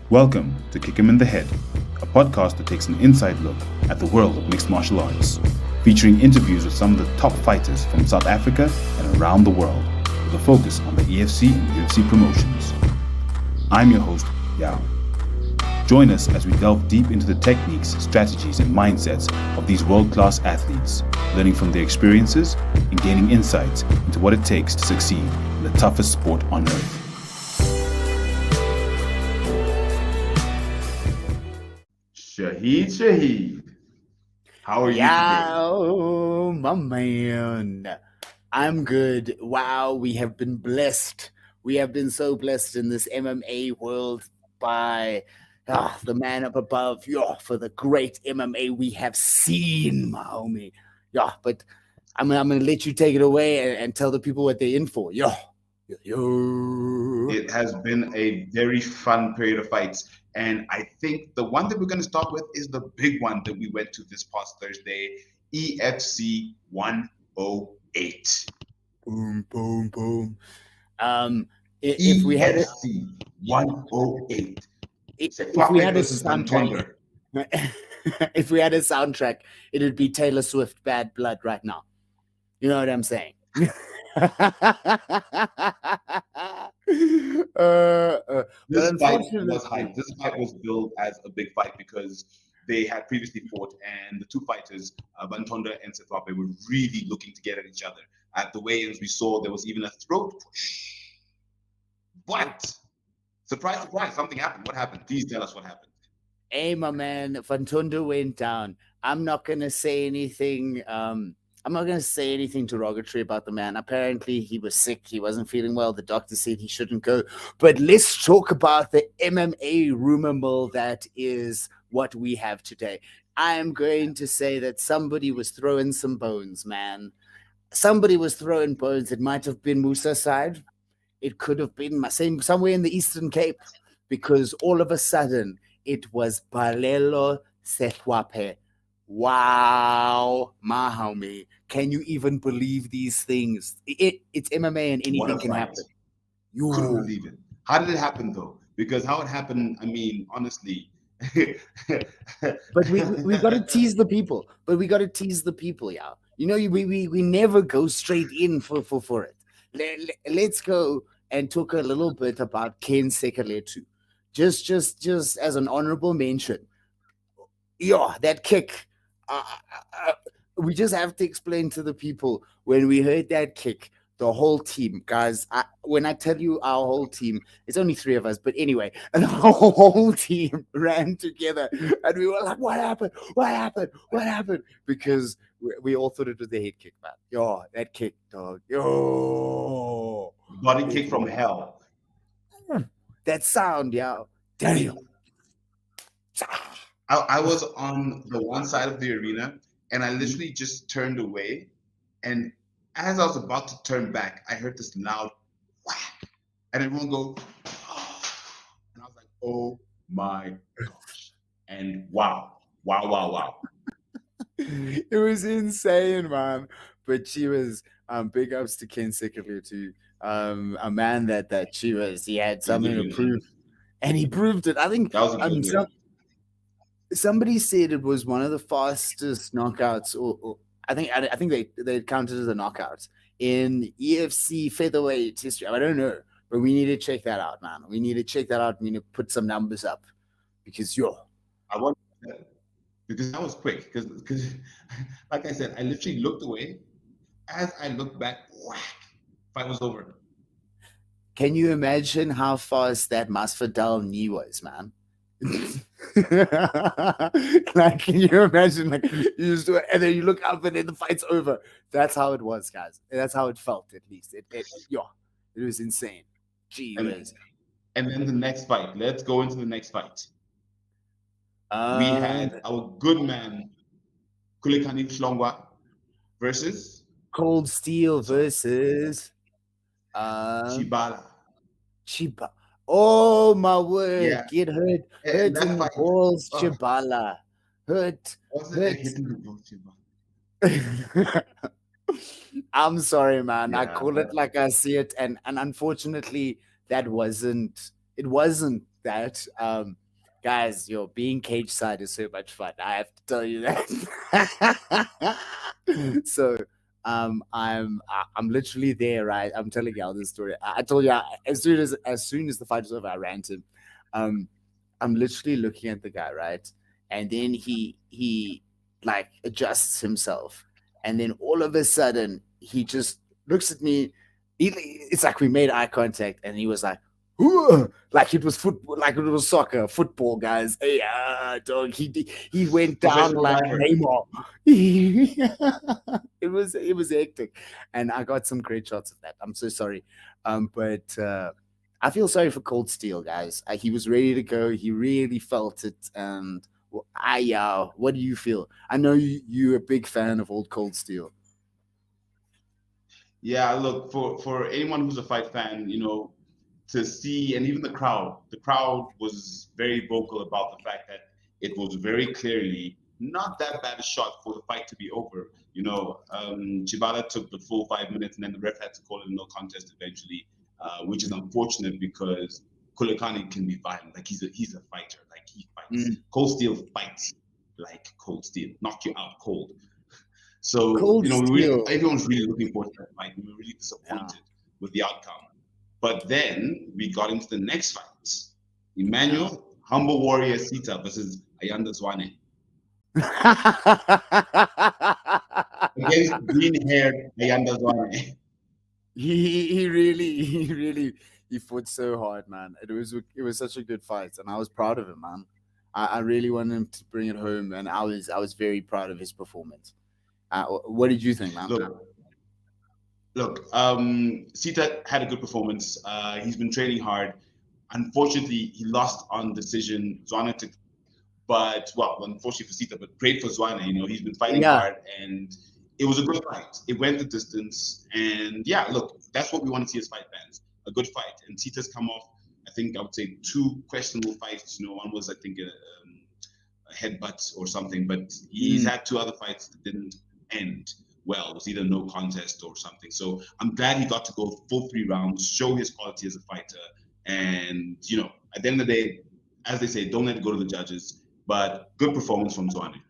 Welcome to Kick 'em in the Head, a podcast that takes an inside look at the world of mixed martial arts, featuring interviews with some of the top fighters from South Africa and around the world, with a focus on the EFC and UFC promotions. I'm your host, Yaw. Join us as we delve deep into the techniques, strategies, and mindsets of these world-class athletes, learning from their experiences and gaining insights into what it takes to succeed in the toughest sport on earth. Shaheed, how are you today? Yo, my man. I'm good. Wow, we have been blessed. We have been so blessed in this MMA world by the man up above. For the great MMA we have seen, my homie. But I'm gonna let you take it away and tell the people what they're in for. Yo. It has been a very fun period of fights. And I think the one that we're going to start with is the big one that we went to this past Thursday, EFC 108. Boom, boom, boom. If we had EFC 108. if we had a soundtrack, if we had a soundtrack, it would be Taylor Swift "Bad Blood" right now. You know what I'm saying? This fight was hyped. This fight was billed as a big fight because they had previously fought, and the two fighters, Bantonda and Setwape, were really looking to get at each other. At the weigh-ins, we saw there was even a throat push. But surprise, surprise, something happened. What happened? Please tell us what happened. Hey, my man, Bantonda went down. I'm not gonna say anything. I'm not going to say anything derogatory about the man. Apparently, he was sick. He wasn't feeling well. The doctor said he shouldn't go. But let's talk about the MMA rumor mill that is what we have today. I am going to say that somebody was throwing some bones, man. Somebody was throwing bones. It might have been Musa's side. It could have been somewhere in the Eastern Cape, because all of a sudden it was Balelo Setwape. Wow, my homie. Can you even believe these things? It's MMA and anything can happen. You couldn't believe it. How did it happen though? Because how it happened, I mean, honestly. But we got to tease the people. Yeah. You know, we never go straight in for it. Let's go and talk a little bit about Ken Sekeletu. Just as an honorable mention. That kick. We just have to explain to the people, when we heard that kick, the whole team, guys, when I tell you our whole team, it's only three of us, but anyway, and the whole team ran together and we were like, what happened? Because we all thought it was the head kick, man. That kick, dog. Body kick from hell. That sound, damn. I was on the one side of the arena, and I literally just turned away. And as I was about to turn back, I heard this loud whack, and everyone go, oh. And I was like, oh my gosh. And wow. It was insane, man. But she was big ups to Ken Sekeletu, a man that he had something to prove, and he proved it. I think that was a good win. Somebody said it was one of the fastest knockouts, or I think they counted as a knockout in EFC featherweight history. I don't know, but we need to check that out, man. We need to put some numbers up, because I want that, because that was quick. Because like I said, I literally looked away. As I looked back, whack, fight was over. Can you imagine how fast that Masvidal knee was, man? Like, can you imagine? Like, you just do it, and then you look up, and then the fight's over. That's how it was, guys. That's how it felt, at least. It was insane. Gee whiz. And then the next fight. Let's go into the next fight. We had our good man Kulikani Shlongwa versus Cold Steel versus Chibala. Oh my word! Yeah. Get hurt in the balls, Chibala. Hurt. I'm sorry, man. I call it like I see it, and unfortunately, it wasn't that. Guys, being cage side is so much fun. I have to tell you that. So I'm literally there, right? I'm telling y'all this story. I told you as soon as the fight was over, I ran to him. I'm literally looking at the guy, right? And then he like adjusts himself, and then all of a sudden he just looks at me. It's like we made eye contact, and he was like, "Ooh," like it was football, like it was soccer, football, guys. Hey, dog. He went down like Neymar. It was hectic, and I got some great shots of that. I'm so sorry, but I feel sorry for Cold Steel, guys. He was ready to go. He really felt it, and what do you feel? I know you're a big fan of old Cold Steel. Yeah, look, for anyone who's a fight fan, to see, and even the crowd was very vocal about the fact that it was very clearly not that bad a shot for the fight to be over. Chibala took the full 5 minutes, and then the ref had to call it a no contest eventually, which is unfortunate because Kulekani can be violent. Like he's a fighter. Like he fights. Cold Steel fights like Cold Steel, knock you out cold. So everyone's really looking forward to that fight. We were really disappointed with the outcome. But then we got into the next fight. Emmanuel, Humble Warrior Sita versus Ayanda Zwane. Against green-haired Ayanda Zwane. He really fought so hard, man. It was such a good fight, and I was proud of him, man. I really wanted him to bring it home, and I was very proud of his performance. What did you think, man? Look, Sita had a good performance. He's been training hard. Unfortunately, he lost on decision. Zwane took, unfortunately for Sita, but great for Zwane. He's been fighting hard, and it was a good fight. It went the distance, and look, that's what we want to see as fight fans. A good fight. And Sita's come off, I think I would say 2 questionable fights. One was, I think, a headbutt or something, but he's had 2 other fights that didn't end well. It was either no contest or something. So I'm glad he got to go full 3 rounds, show his quality as a fighter. And, at the end of the day, as they say, don't let it go to the judges. But good performance from Zwane.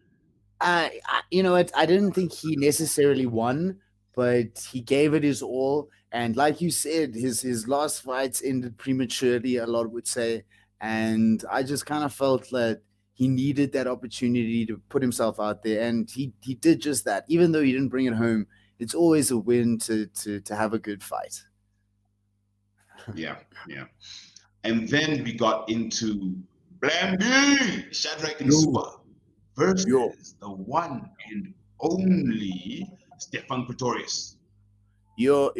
You know what? I didn't think he necessarily won, but he gave it his all. And like you said, his last fights ended prematurely, a lot would say. And I just kind of felt that he needed that opportunity to put himself out there, and he did just that. Even though he didn't bring it home, it's always a win to have a good fight. Yeah. And then we got into Blamby, Shadrach and Suba versus the one and only Stefan Pretorius. Your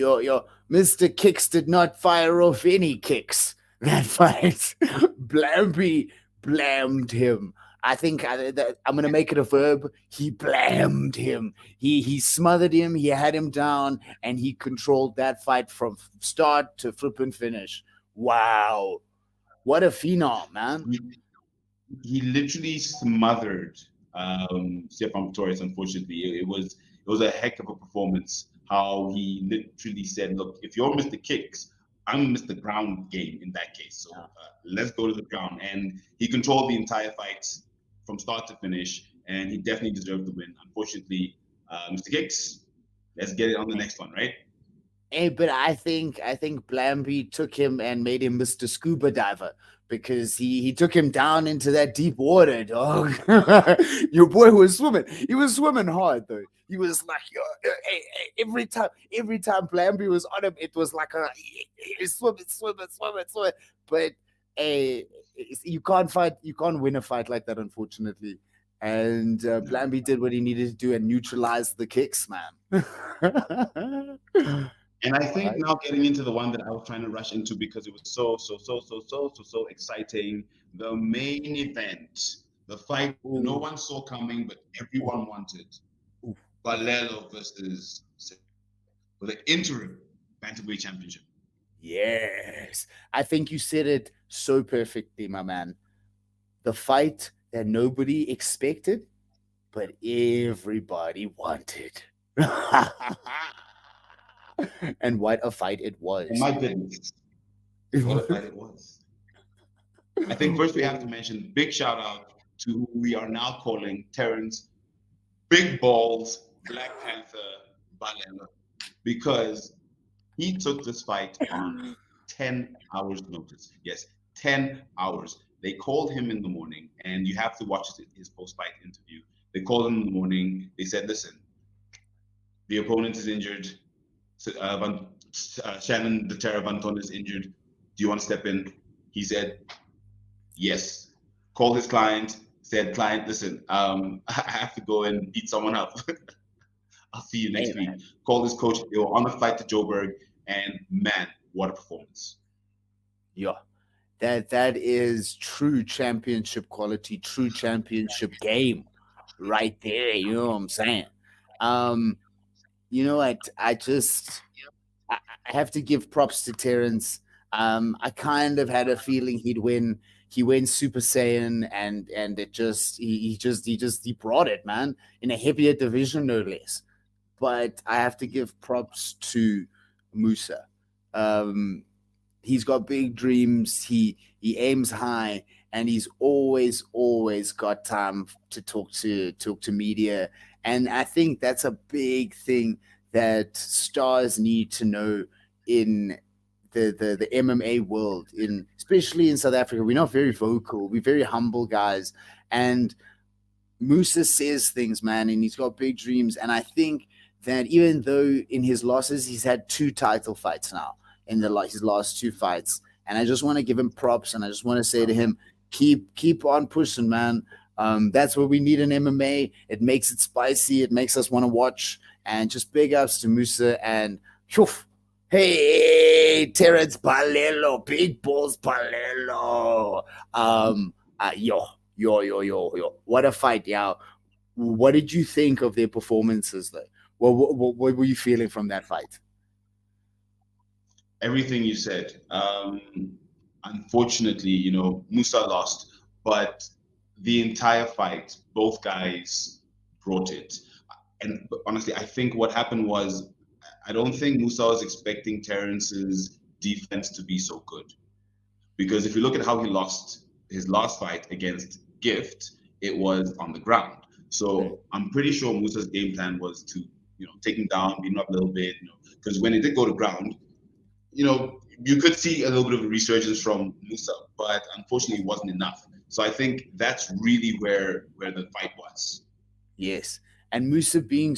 Mr. Kicks did not fire off any kicks that fight. Blamby blamed him. I think I'm going to make it a verb. He blamed him. He smothered him. He had him down, and he controlled that fight from start to flip and finish. Wow. What a phenom, man. He literally smothered Stefan Pretorius, unfortunately. It was a heck of a performance. How he literally said, look, if you're Mr. Kicks, I'm Mr. Ground game in that case. So let's go to the ground. And he controlled the entire fight from start to finish, and he definitely deserved the win. Unfortunately, Mr. Kicks, let's get it on the next one, right? Hey, but I think Blamby took him and made him Mr. Scuba Diver, because he took him down into that deep water, dog. Your boy was swimming. He was swimming hard, though. He was like, every time Blamby was on him, it was like swimming. But you can't win a fight like that, unfortunately. And Blamby did what he needed to do and neutralize the kicks, man. And I think now getting into the one that I was trying to rush into because it was so exciting. The main event, the fight no one saw coming, but everyone wanted. Balelo versus for the interim bantamweight championship. Yes, I think you said it so perfectly, my man. The fight that nobody expected, but everybody wanted. And what a fight it was. Oh my goodness. What a fight it was. I think first we have to mention big shout out to who we are now calling Terence Big Balls Black Panther Balelo, because he took this fight on 10 hours notice. Yes, 10 hours. They called him in the morning, and you have to watch his post-fight interview. They called him in the morning. They said, listen, the opponent is injured. Shannon the Terror Van Ton is injured. Do you want to step in? He said, yes. Called his client, said, client, listen, I have to go and beat someone up. I'll see you next week. Called his coach. They were on the flight to Joburg, and man, what a performance. Yeah. That is true championship quality, true championship game right there. You know what I'm saying? You know what? I have to give props to Terence. I kind of had a feeling he'd win. He went Super Saiyan, and it just he brought it, man, in a heavier division, no less. But I have to give props to Musa. He's got big dreams. He aims high, and he's always got time to talk to media. And I think that's a big thing that stars need to know in the MMA world, especially in South Africa. We're not very vocal. We're very humble guys, and Musa says things, man, and he's got big dreams. And I think that even though in his losses, he's had 2 title fights now in his last 2 fights, and I just want to give him props, and I just want to say to him, keep on pushing, man. That's what we need in MMA. It makes it spicy. It makes us want to watch. And just big ups to Musa and hey, Terence Balelo, big balls Balelo. Yo. What a fight, yeah. What did you think of their performances, though? What were you feeling from that fight? Everything you said. Unfortunately, Musa lost, but the entire fight, both guys brought it. And honestly, I think what happened was, I don't think Musa was expecting Terence's defense to be so good. Because if you look at how he lost his last fight against Gift, it was on the ground. So I'm pretty sure Musa's game plan was to, take him down, beat him up a little bit, because when it did go to ground, you could see a little bit of a resurgence from Musa, but unfortunately it wasn't enough. So I think that's really where the fight was. Yes. And Musa being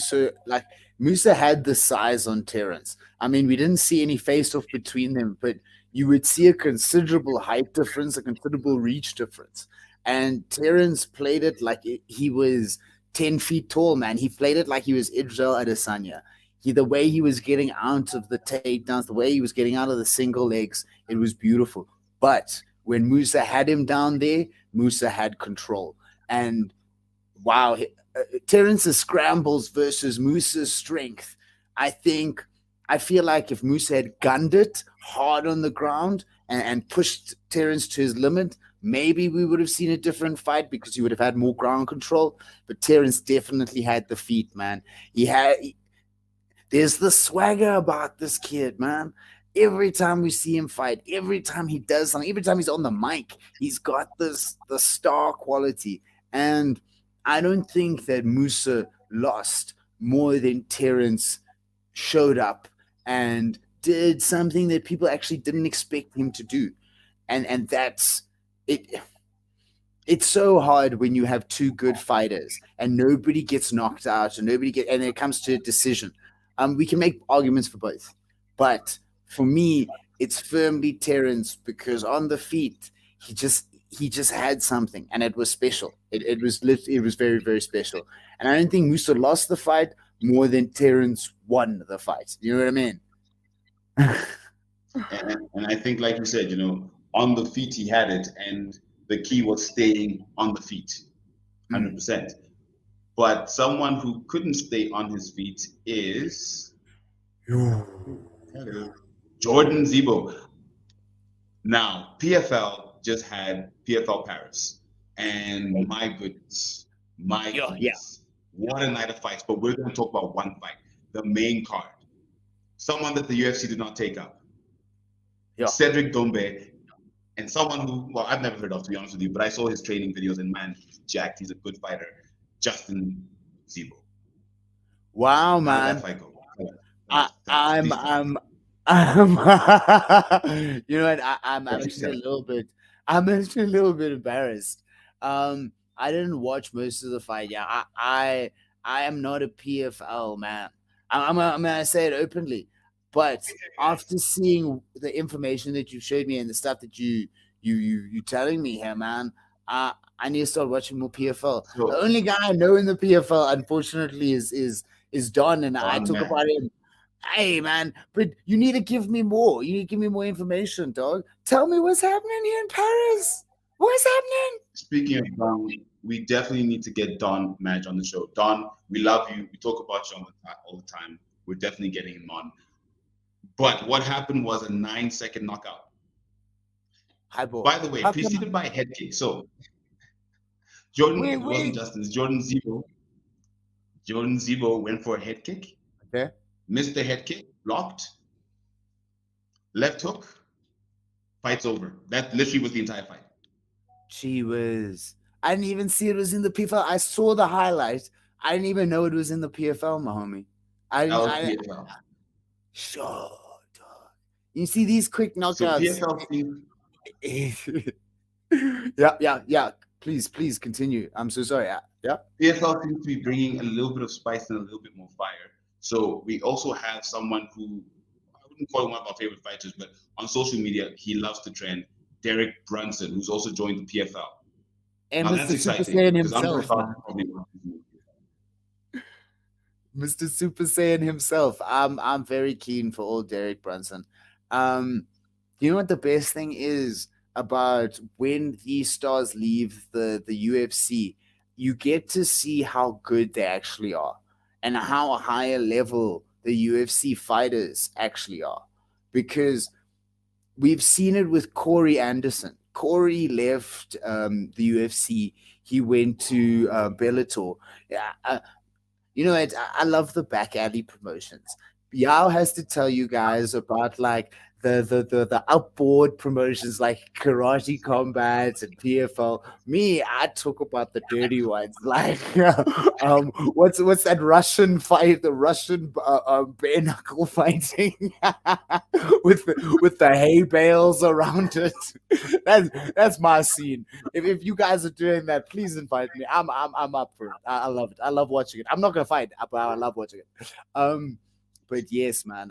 Musa had the size on Terence. I mean, we didn't see any face-off between them, but you would see a considerable height difference, a considerable reach difference. And Terence played it like he was 10 feet tall, man. He played it like he was Israel Adesanya. The way he was getting out of the takedowns, the way he was getting out of the single legs, it was beautiful. But when Musa had him down there, Musa had control. And wow, Terence's scrambles versus Musa's strength. I feel like if Musa had gunned it hard on the ground and pushed Terence to his limit, maybe we would have seen a different fight because he would have had more ground control. But Terence definitely had the feet, man. There's the swagger about this kid, man. Every time we see him fight, every time he does something, every time he's on the mic, he's got the star quality. And I don't think that Musa lost more than Terence showed up and did something that people actually didn't expect him to do. And that's it. It's so hard when you have 2 good fighters and nobody gets knocked out and and it comes to a decision. We can make arguments for both, but for me, it's firmly Terence because on the feet, he just had something, and it was special. It was very, very special. And I don't think Musa lost the fight more than Terence won the fight. You know what I mean? and I think, like you said, on the feet he had it, and the key was staying on the feet, 100%. But someone who couldn't stay on his feet is Jordan Zebo. Now, PFL just had PFL Paris, and my goodness, what a night of fights. But we're going to talk about one fight, the main card, someone that the UFC did not take up. Cedric Doumbé and someone who, well, I've never heard of, to be honest with you, but I saw his training videos, and man, he's jacked. He's a good fighter. Justin Zebo. Wow, How did man. that fight go? I'm Please tell me. you know what? I'm actually a little bit. I'm actually a little bit embarrassed. I didn't watch most of the fight. Yeah, I am not a PFL man. I'm gonna say it openly. But after seeing the information that you showed me and the stuff that you telling me here, man, I need to start watching more PFL. So, The only guy I know in the PFL, unfortunately, is Don, and I talk about him. Hey, man, but you need to give me more. You need to give me more information, dog. Tell me what's happening here in Paris. What's happening? speaking of Don, we definitely need to get Don Madge on the show. Don, we love you. We talk about you all the time. We're definitely getting him on. But what happened was a 9-second knockout. Hi, boy. By the way, preceded by a head kick. So Jordan, it wasn't Justin's. Jordan Zebo. Jordan Zebo went for a head kick. Okay. Missed the head kick, blocked, left hook, fight's over. That literally was the entire fight. Gee whiz. I didn't even see it was in the PFL. I saw the highlights. I didn't even know it was in the PFL, my homie. PFL. Sure, dog. You see these quick knockouts. So PFL Yeah. Please continue. I'm so sorry. Yeah. PFL seems to be bringing a little bit of spice and a little bit more fire. So we also have someone who, I wouldn't call him one of our favorite fighters, but on social media, he loves to trend, Derek Brunson, who's also joined the PFL. And Mr. Super Saiyan himself. Mr. Super Saiyan himself. I'm very keen for old Derek Brunson. You know what the best thing is about when these stars leave the UFC? You get to see how good they actually are and how high a level the UFC fighters actually are. Because we've seen it with Corey Anderson. Corey left the UFC. He went to Bellator. You know, I love the back alley promotions. Yaw has to tell you guys about like the outboard promotions like Karate Combat and PFL. Me, I talk about the dirty ones, like what's that Russian fight, the Russian bare knuckle fighting with the hay bales around it. That's my scene. If you guys are doing that, please invite me. I'm up for it. I love it. I love watching it. I'm not gonna fight, but I love watching it. But yes, man.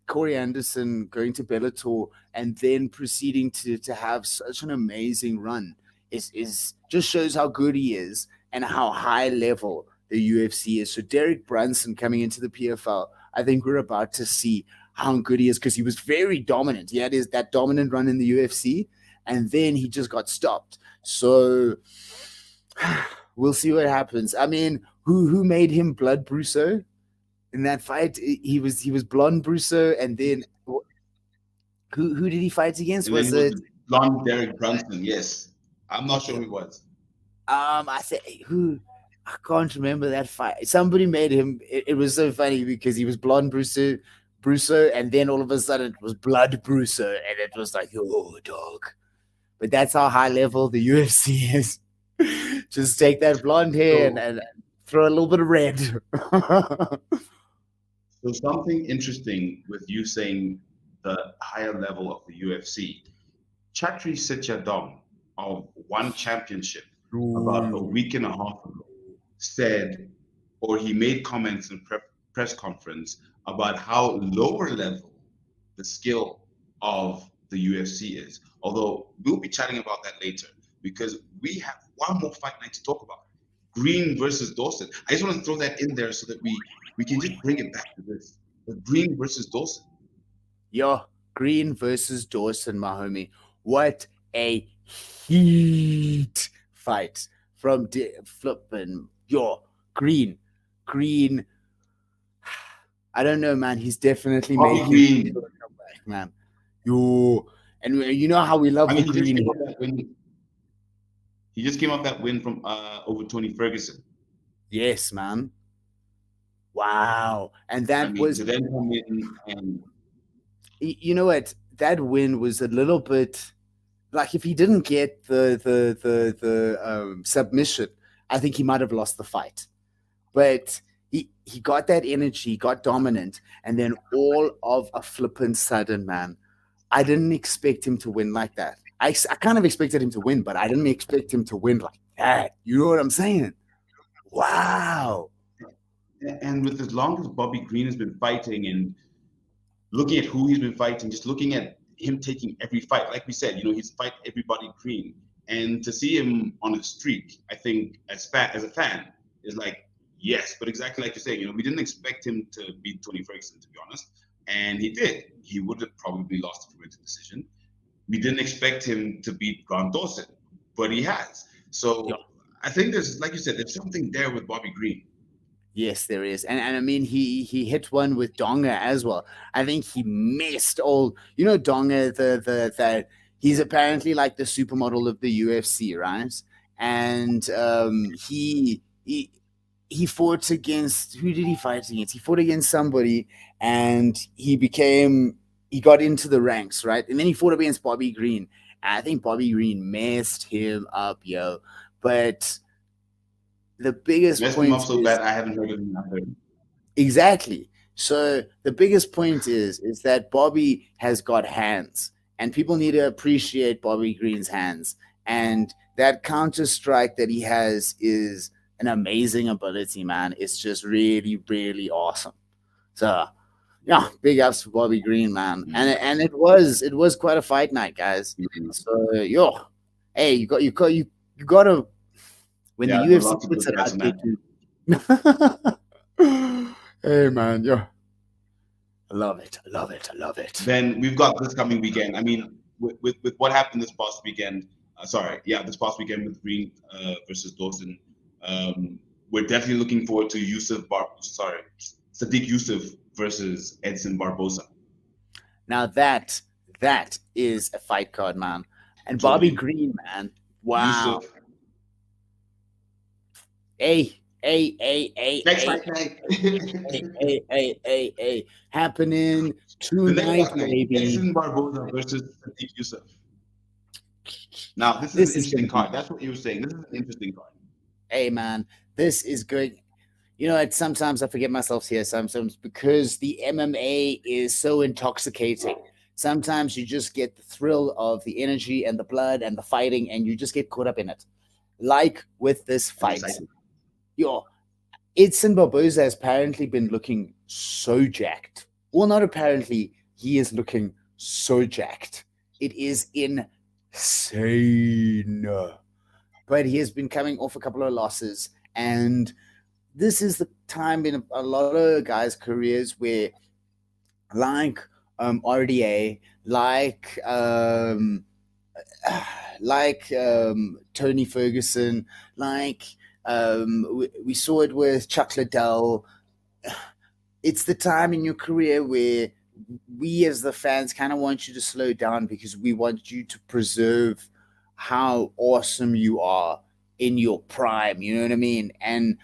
Corey Anderson going to Bellator and then proceeding to have such an amazing run is just shows how good he is and how high level the UFC is. So Derek Brunson coming into the PFL, I think we're about to see how good he is because he was very dominant. He had that dominant run in the UFC, and then he just got stopped. So we'll see what happens. I mean, who made him Blood Brusso? In that fight, he was Blonde Brusso, and then who did he fight against? Was it Blonde Derek Brunson? Yes, I'm not sure who it was. I said who. I can't remember that fight. Somebody made him. It was so funny because he was Blonde Brusso, and then all of a sudden it was Blood Brusso, and it was like, oh, dog. But that's how high level the UFC is. Just take that blonde hair and throw a little bit of red. So something interesting with you saying the higher level of the UFC. Chatri Sityadong of One Championship about a week and a half ago said, or he made comments in press conference about how lower level the skill of the UFC is. Although we'll be chatting about that later because we have one more fight night to talk about. Green versus Dawson. I just want to throw that in there so that we can just bring it back to this. The Green versus Dawson. Yo, Green versus Dawson, my homie. What a heat fight from flipping. Yo, Green. I don't know, man. He's definitely making a comeback, man. Yo, and you know how we love the Green. He just came off that win from over Tony Ferguson. Yes, man. Wow. And that was to then come in and you know what? That win was a little bit like if he didn't get the submission, I think he might have lost the fight. But he got that energy, got dominant, and then all of a flippant sudden, man, I didn't expect him to win like that. I kind of expected him to win, but I didn't expect him to win like that. You know what I'm saying? Wow. And with as long as Bobby Green has been fighting and looking at who he's been fighting, just looking at him taking every fight, like we said, he's fight everybody Green. And to see him on a streak, I think as a fan, is like, yes, but exactly like you're saying, we didn't expect him to beat Tony Ferguson, to be honest. And he did. He would have probably lost if it went to decision. We didn't expect him to beat Grant Dawson, but he has. So yeah. I think there's, like you said, there's something there with Bobby Green. Yes, there is. And I mean, he hit one with Donga as well. I think he missed all, Donga, the he's apparently like the supermodel of the UFC, right? And he fought against, who did he fight against? He fought against somebody, and he got into the ranks, right? And then he fought against Bobby Green. And I think Bobby Green messed him up, yo. But the biggest point him up so bad I haven't heard of him. Exactly. So the biggest point is that Bobby has got hands, and people need to appreciate Bobby Green's hands. And that counter strike that he has is an amazing ability, man. It's just really, really awesome. So yeah, big ups for Bobby Green, man. And it was quite a fight night, guys. So hey, you gotta when the UFC puts it out there. Hey man, I love it. Then we've got this coming weekend. I mean, with what happened this past weekend, this past weekend with Green versus Dawson, we're definitely looking forward to Sadiq Yusuff versus Edson Barboza. Now that is a fight card, man. And Bobby Green, man. Wow. Yusuff. Hey. Next fight night. Hey. Happening tonight, baby. Edson Barboza versus Sadiq Yusuff. Now, this is an interesting card. That's what you were saying. This is an interesting card. Hey, man, this is good. Sometimes I forget myself here sometimes because the MMA is so intoxicating. Sometimes you just get the thrill of the energy and the blood and the fighting, and you just get caught up in it. Like with this fight. Edson Barboza has apparently been looking so jacked. Well, not apparently. He is looking so jacked. It is insane. But he has been coming off a couple of losses, and this is the time in a lot of guys' careers where, like RDA, like Tony Ferguson, we saw it with Chuck Liddell. It's the time in your career where we as the fans kind of want you to slow down because we want you to preserve how awesome you are in your prime. You know what I mean? And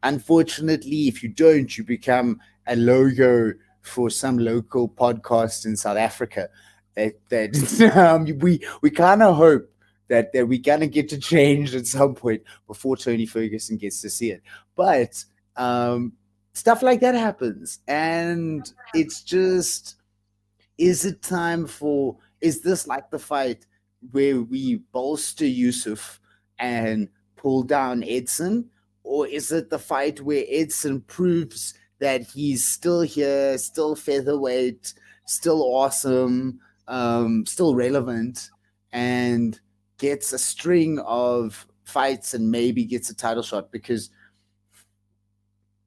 unfortunately, if you don't, you become a logo for some local podcast in South Africa. We kind of hope that we're going to get to change at some point before Tony Ferguson gets to see it. But stuff like that happens. And it's just, is this like the fight where we bolster Yusuff and pull down Edson? Or is it the fight where Edson proves that he's still here, still featherweight, still awesome, still relevant, and gets a string of fights and maybe gets a title shot? Because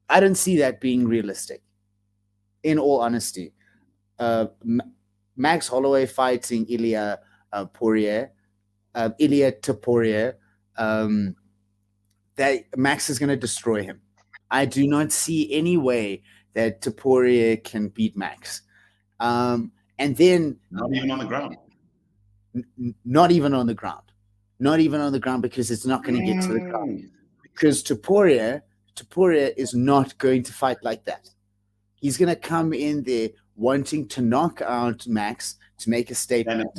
I don't see that being realistic, in all honesty. Max Holloway fighting Ilia Topuria, that Max is going to destroy him. I do not see any way that Topuria can beat Max. And then not even on the ground. Not even on the ground, because it's not going to get to the ground. Because Topuria is not going to fight like that. He's going to come in there wanting to knock out Max to make a statement.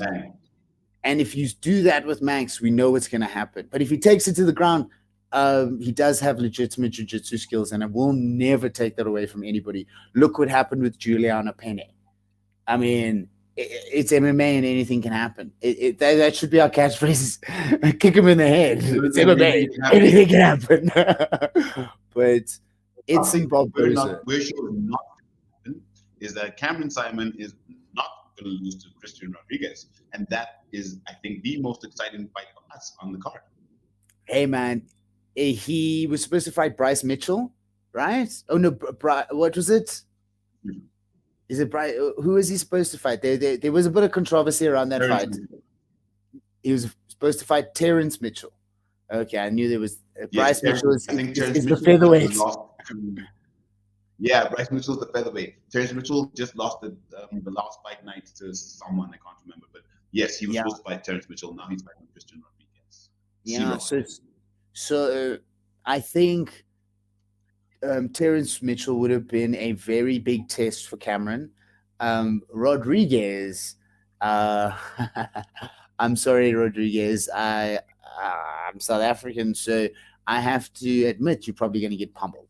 And if you do that with Manx, we know what's going to happen. But if he takes it to the ground, he does have legitimate jiu-jitsu skills, and I will never take that away from anybody. Look what happened with Juliana Penne. I mean, it's MMA and anything can happen. That should be our catchphrase. Kick him in the head. It's MMA. Anything can happen. But it's in Barboza. We're sure not is that Cameron Simon is not going to lose to Christian Rodriguez. And that is, I think, the most exciting fight for us on the card. Hey, man. He was supposed to fight Bryce Mitchell, right? Oh, no. What was it? Mm-hmm. Is it Bryce? Who is he supposed to fight? There was a bit of controversy around that fight. He was supposed to fight Terence Mitchell. Okay, I knew there was Bryce Mitchell is the featherweight. Yeah, Bryce Mitchell's the featherweight. Terence Mitchell just lost the last fight night to someone, I can't remember. But yes, he was supposed to fight Terence Mitchell. Now he's fighting Christian Rodriguez. Yeah, so I think Terence Mitchell would have been a very big test for Cameron. Rodriguez, I'm sorry, Rodriguez. I'm South African, so I have to admit you're probably going to get pummeled.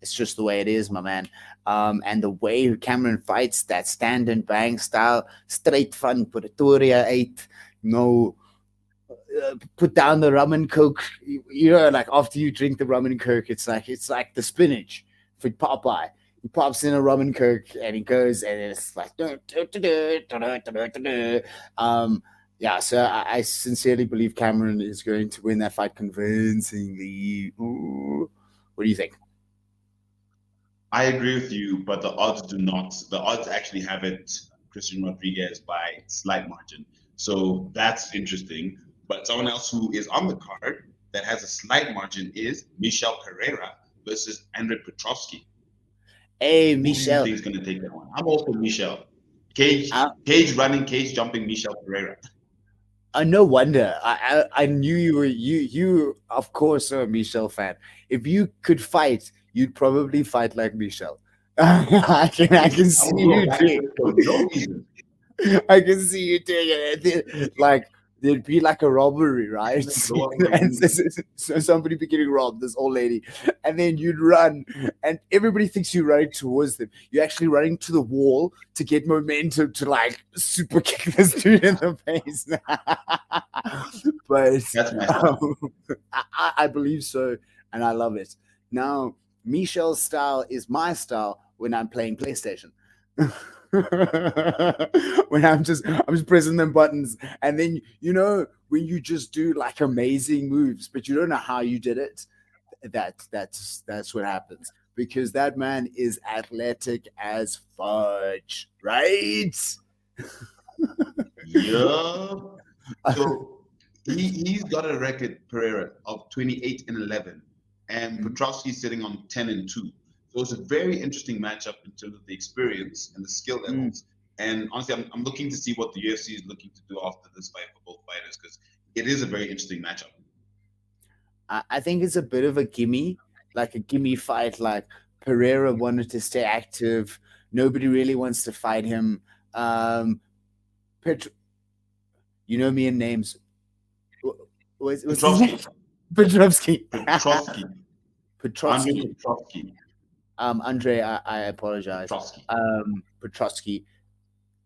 It's just the way it is, my man. And the way Cameron fights, that stand and bang style, straight front, Pretoria 8, no, put down the rum and coke. You know, like after you drink the rum and coke, it's like the spinach for Popeye. He pops in a rum and coke and he goes, and it's like, yeah. So I sincerely believe Cameron is going to win that fight convincingly. Ooh. What do you think? I agree with you, but the odds do not. The odds actually have it Christian Rodriguez by slight margin. So that's interesting. But someone else who is on the card that has a slight margin is Michel Pereira versus Andrei Petrovsky. Hey, Michel. Who do you think is going to take that one? I'm also Michel. Cage running, cage jumping, Michel Pereira. No wonder. I knew you were you of course are a Michel fan. If you could fight, you'd probably fight like Michel. I can see you doing. I can see you doing it. Like there'd be like a robbery, right? And so somebody be getting robbed, this old lady, and then you'd run, and everybody thinks you're running towards them. You're actually running to the wall to get momentum to like super kick this dude in the face. But I believe so, and I love it. Now, Michel's style is my style when I'm playing PlayStation. When I'm just pressing them buttons, and then when you just do like amazing moves, but you don't know how you did it. That's what happens, because that man is athletic as fudge, right? Yeah. So he's got a record, Pereira, of 28-11, and Petrovsky's sitting on 10-2. So it's a very interesting matchup in terms of the experience and the skill levels. And honestly, I'm looking to see what the UFC is looking to do after this fight for both fighters, because it is a very interesting matchup. I think it's a bit of a gimme, like a gimme fight. Like Pereira wanted to stay active. Nobody really wants to fight him. You know me in names. What's Petrovsky. Petrovsky. Petrovsky. Andre, I apologize. Petrovsky.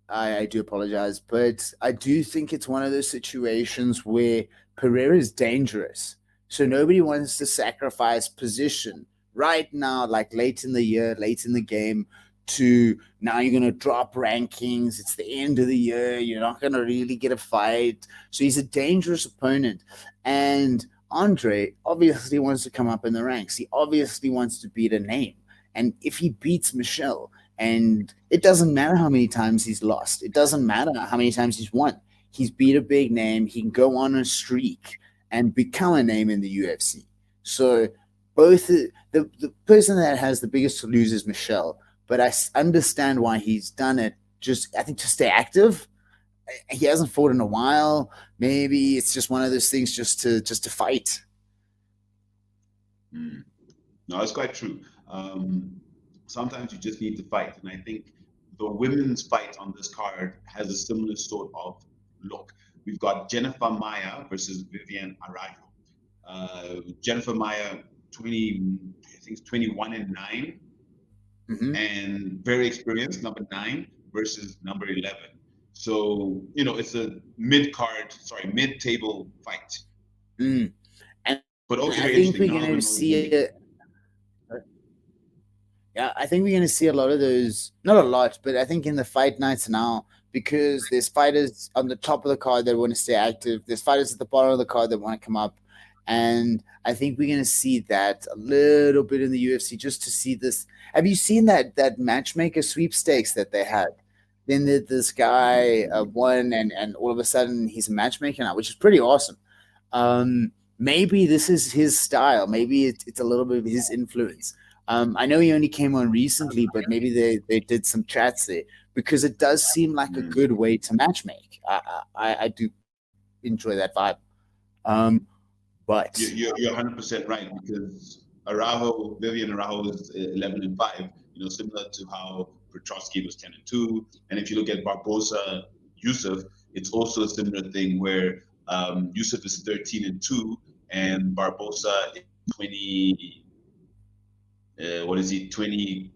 I do apologize, but I do think it's one of those situations where Pereira is dangerous. So nobody wants to sacrifice position right now, like late in the year, late in the game, to now you're going to drop rankings. It's the end of the year. You're not going to really get a fight. So he's a dangerous opponent. And Andre obviously wants to come up in the ranks. He obviously wants to beat a name. And if he beats Michel, and it doesn't matter how many times he's lost, it doesn't matter how many times he's won, he's beat a big name, he can go on a streak and become a name in the UFC. So both the person that has the biggest to lose is Michel, but I understand why he's done it. I think to stay active. He hasn't fought in a while. Maybe it's just one of those things just to fight. No, it's quite true. Sometimes you just need to fight, and I think the women's fight on this card has a similar sort of look. We've got Jennifer Maya versus Vivian Arajo. Jennifer Maya, 21-9, and very experienced, number 9 versus number 11. So, it's a mid-table fight. And but also I very think interesting. we're going to see it. Yeah, I think we're going to see a lot of those, not a lot, but I think in the fight nights now, because there's fighters on the top of the card that want to stay active. There's fighters at the bottom of the card that want to come up. And I think we're going to see that a little bit in the UFC just to see this. Have you seen that matchmaker sweepstakes that they had? Then this guy won, and all of a sudden he's a matchmaker now, which is pretty awesome. Maybe this is his style. Maybe it's a little bit of his influence. I know he only came on recently, but maybe they did some chats there because it does seem like a good way to matchmake. I do enjoy that vibe. But you're 100% right, because Vivian Arajo is 11-5. Similar to how Petrosky was 10-2, and if you look at Barboza, Yusuff, it's also a similar thing where Yusuff is 13-2, and Barboza is 20. What is he? 20.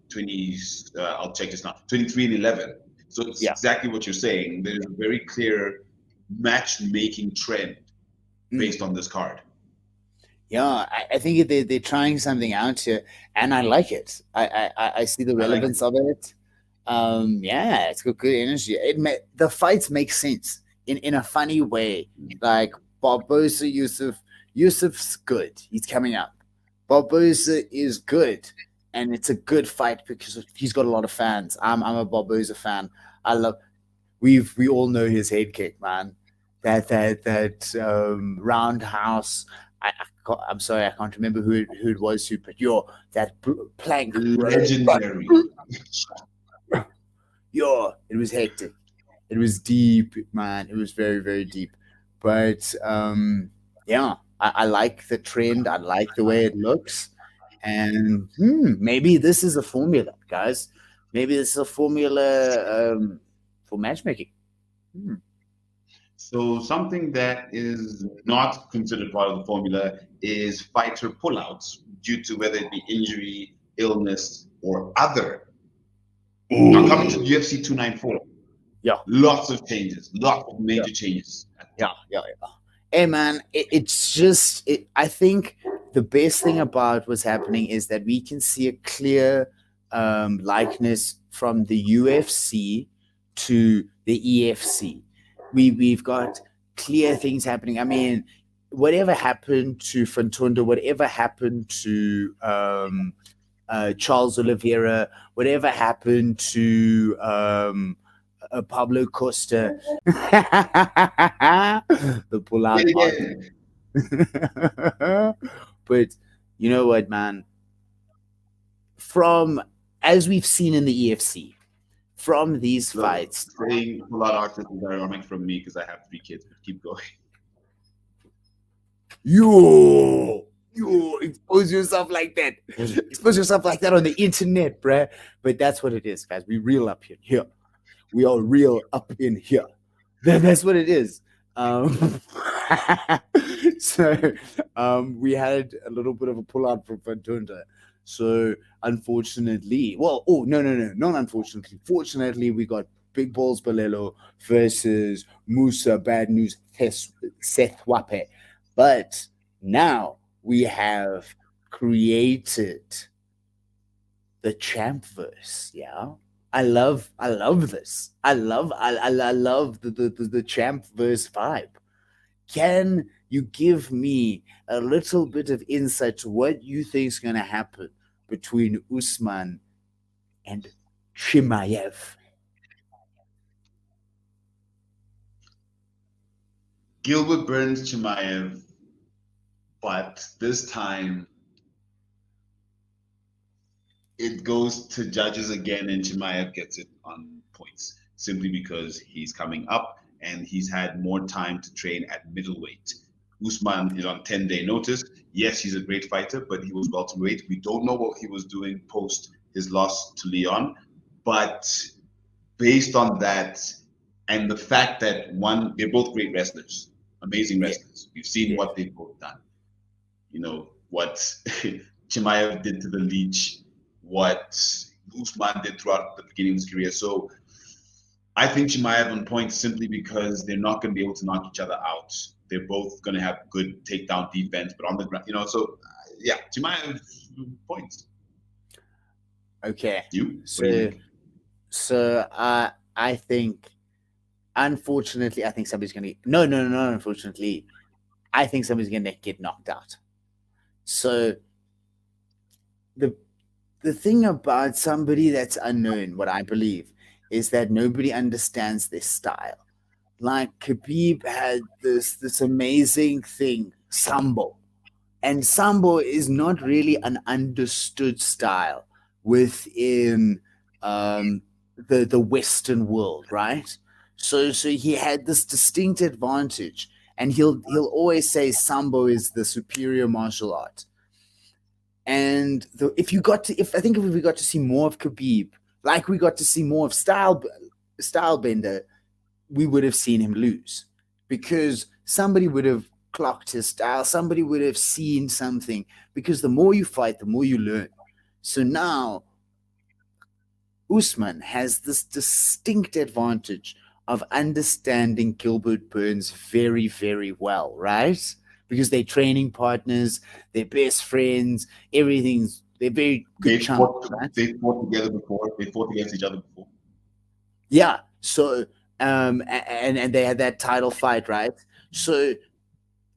I'll check this now. 23-11. So it's exactly what you're saying. There's a very clear matchmaking trend based on this card. Yeah, I think they're trying something out here, and I like it. I see the relevance of it. Yeah, it's got good energy. The fights make sense in a funny way. Like Barboza, Yusuff's good. He's coming up. Barboza is good, and it's a good fight because he's got a lot of fans. I'm a Barboza fan. We all know his head kick, man. That roundhouse. I'm sorry, I can't remember who it was, but that plank. Legendary. It was hectic. It was deep, man. It was very, very deep. But yeah, I like the trend. I like the way it looks. And maybe this is a formula, guys. Maybe this is a formula for matchmaking. So something that is not considered part of the formula is fighter pullouts due to whether it be injury, illness, or other. Now coming to UFC 294. Yeah. Lots of changes, lots of major changes. Yeah. Hey man, it's just I think the best thing about what's happening is that we can see a clear likeness from the UFC to the EFC. We've got clear things happening. I mean, whatever happened to Frontunda, whatever happened to Charles Oliveira, whatever happened to Pablo Costa, the pull-out. But you know what, man? As we've seen in the EFC, from these fights. Saying pull-out artists is ironic from me because I have 3 kids, but keep going. You expose yourself like that. Expose yourself like that on the internet, bruh. But that's what it is, guys. We real up here. We are real up in here. That's what it is. So we had a little bit of a pull-out from Frontunda. So unfortunately, not unfortunately. Fortunately, we got Big Balls Balelo versus Musa Bad News Seth Wape. But now we have created the Champverse. Yeah, I love this. I love the Champverse vibe. Can you give me a little bit of insight to what you think is going to happen between Usman and Chimaev? Gilbert Burns Chimaev, but this time it goes to judges again, and Chimaev gets it on points simply because he's coming up and he's had more time to train at middleweight. Usman is on 10-day notice. Yes, he's a great fighter, but he was welterweight. We don't know what he was doing post his loss to Leon, but based on that, And the fact that one, they're both great wrestlers, amazing Yeah, wrestlers. We've seen yeah. what they've both done. You know, what Chimaev did to the Leech, what Usman did throughout the beginning of his career. So I think Chimaev on point simply because they're not going to be able to knock each other out. They're both going to have good takedown defense, but on the ground, so yeah, Chimaev points. Okay. You? What do you So, think? I think, unfortunately, I think somebody's going to. No, no, no, no. Unfortunately, I think somebody's going to get knocked out. So the the thing about somebody that's unknown, what I believe, is that nobody understands their style. Like Khabib had this amazing thing, sambo, and sambo is not really an understood style within the Western world, right? So he had this distinct advantage, and he'll always say sambo is the superior martial art. And if I think if we got to see more of Khabib, like we got to see more of Style Bender, we would have seen him lose because somebody would have clocked his style. Somebody would have seen something because the more you fight, the more you learn. So now Usman has this distinct advantage of understanding Gilbert Burns very, very well, right? Because they're training partners, they're best friends, they're very good They chums, fought. right? They fought together before. They fought against each other before. Yeah. So, and they had that title fight, right? So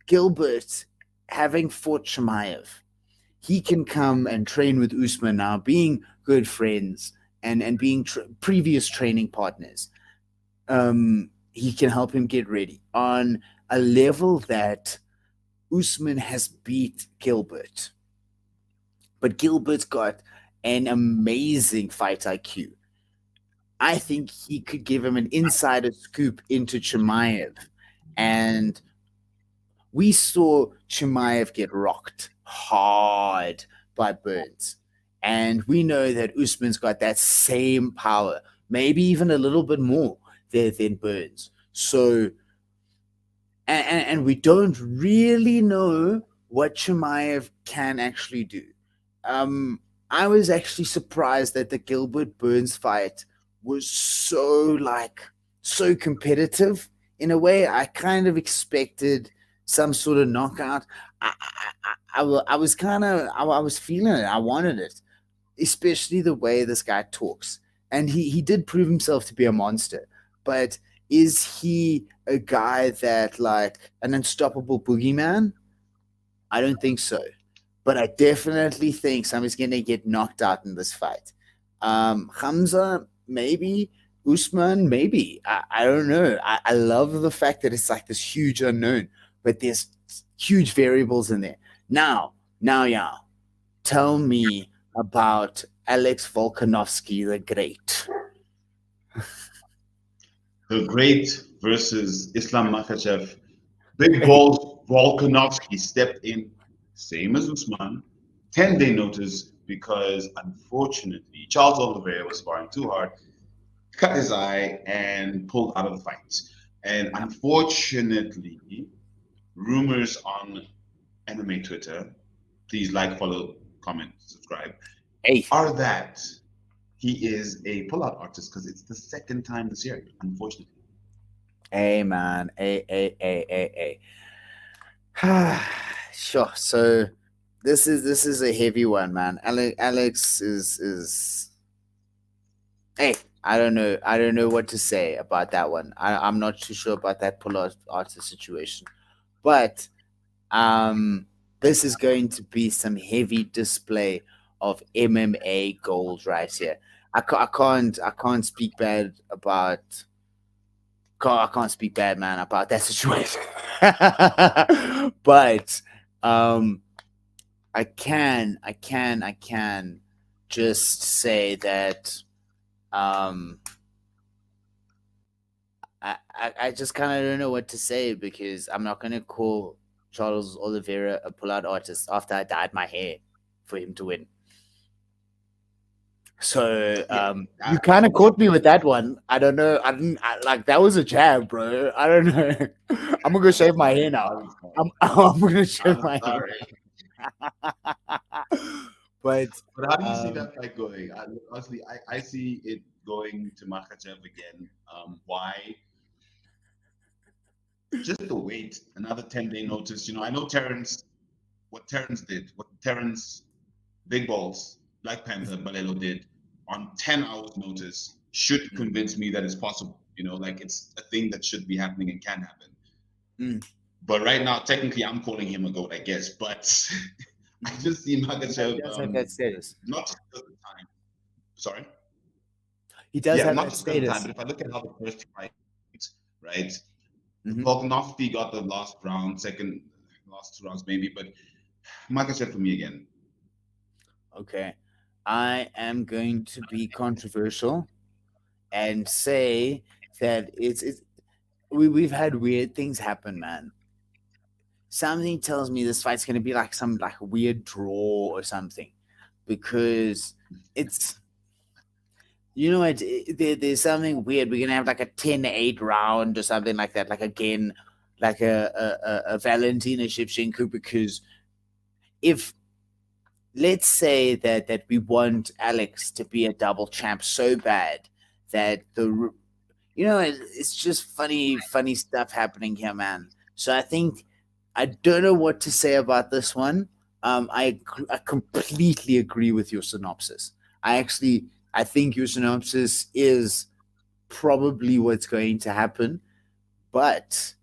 Gilbert, having fought Shemaev, he can come and train with Usman now, being good friends and being previous training partners. He can help him get ready on a level that Usman has beat Gilbert. But Gilbert's got an amazing fight IQ. I think he could give him an insider scoop into Chimaev. And we saw Chimaev get rocked hard by Burns. And we know that Usman's got that same power, maybe even a little bit more there than Burns. So, and we don't really know what Chimaev can actually do. Um, I was actually surprised that the Gilbert Burns fight was so competitive in a way. I kind of expected some sort of knockout. I was kind of I was feeling it. I wanted it, especially the way this guy talks. And he did prove himself to be a monster. But is he a guy that like an unstoppable boogeyman? I don't think so. But I definitely think somebody's going to get knocked out in this fight. Hamza, maybe. Usman, maybe. I don't know. I love the fact that it's like this huge unknown, but there's huge variables in there. Now, yeah. Tell me about Alex Volkanovski the Great. The Great versus Islam Makhachev. Big balls. Volkanovski stepped in, same as Usman, 10-day notice because unfortunately Charles Oliveira was sparring too hard, cut his eye, and pulled out of the fight. And unfortunately, rumors on MMA Twitter, please like, follow, comment, subscribe, Hey, are that he is a pullout artist because it's the second time this year, unfortunately. hey, man. Hey. Sure. So this is a heavy one, man. Alex is hey. I don't know what to say about that one. I'm not too sure about that pull artist situation, but um, this is going to be some heavy display of MMA gold right here. I can't speak bad about I can't speak bad, man, about that situation. But um, I can just say that um, I just kind of don't know what to say because I'm not gonna call Charles Oliveira a pullout artist after I dyed my hair for him to win. So you kind of caught me with that one. I don't know. Like that was a jab, bro. I don't know. I'm gonna go shave my hair now. I'm gonna shave my hair. But how do you see that fight going? Honestly, I see it going to Makhachev again. Why? Just the wait, another 10-day notice. I know Terence, what Terence did, what Terence, Big Balls, Black Panther, Balelo did on 10 hours notice should convince me that it's possible. Like it's a thing that should be happening and can happen. But right now, technically, I'm calling him a GOAT, I guess. But I just see Makhachev not just because of the time. Sorry? He does have not that just because of the status. time, but if I look at how the first fight, right? Volkanovski got the last round, last 2 rounds maybe, but Makhachev for me again. Okay. I am going to be controversial and say that we've had weird things happen, man. Something tells me this fight's going to be like some like weird draw or something, because it's, what, there's something weird. We're going to have like a 10-8 round or something like that, like again, like a Valentina Shevchenko, because if, let's say that we want Alex to be a double champ so bad that it's just funny stuff happening here, man. So I don't know what to say about this one. I completely agree with your synopsis. I think your synopsis is probably what's going to happen, but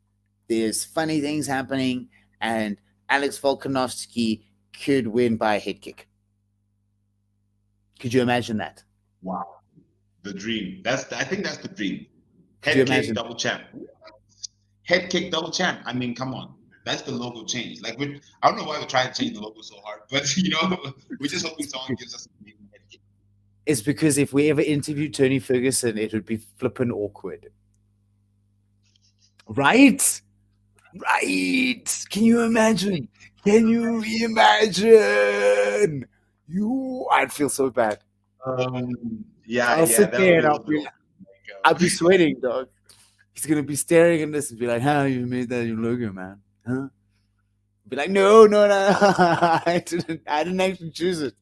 there's funny things happening, and Alex Volkanovski could win by a head kick. Could you imagine that? Wow, the dream. I think that's the dream. Head kick, double champ. Head kick, double champ. I mean, come on. That's the logo change. Like, I don't know why we're trying to change the logo so hard, but we're just hoping someone gives us a head kick. It's because if we ever interviewed Tony Ferguson, it would be flippin' awkward. Right? Right. Can you imagine? I'd feel so bad. I'll sit there and I'll be sweating, dog. He's gonna be staring at this and be like, "How you made that your logo, man? Huh?" Be like, no, I didn't actually choose it.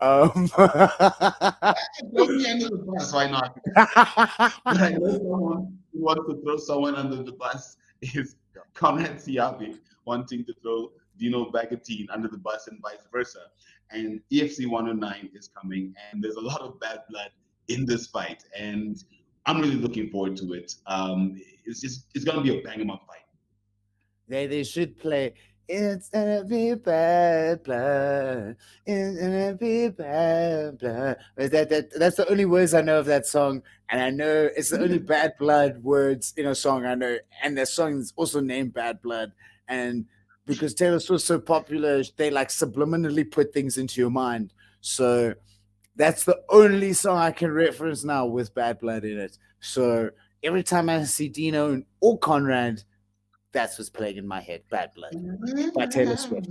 Throw me under the bus, why not? But I know someone who wants to throw someone under the bus is Conrad Seabi wanting to throw Dino Bagattin under the bus and vice versa. And EFC 109 is coming, and there's a lot of bad blood in this fight, and I'm really looking forward to it. It's gonna be a bang 'em up fight. They should play. It's gonna be bad blood. It's gonna be bad blood. That's the only words I know of that song, and I know it's the only bad blood words in a song I know. And the song is also named Bad Blood, and because Taylor Swift's so popular, they like subliminally put things into your mind. So that's the only song I can reference now with Bad Blood in it. So every time I see Dino or Conrad, that's what's playing in my head. Bad Blood by Taylor Swift.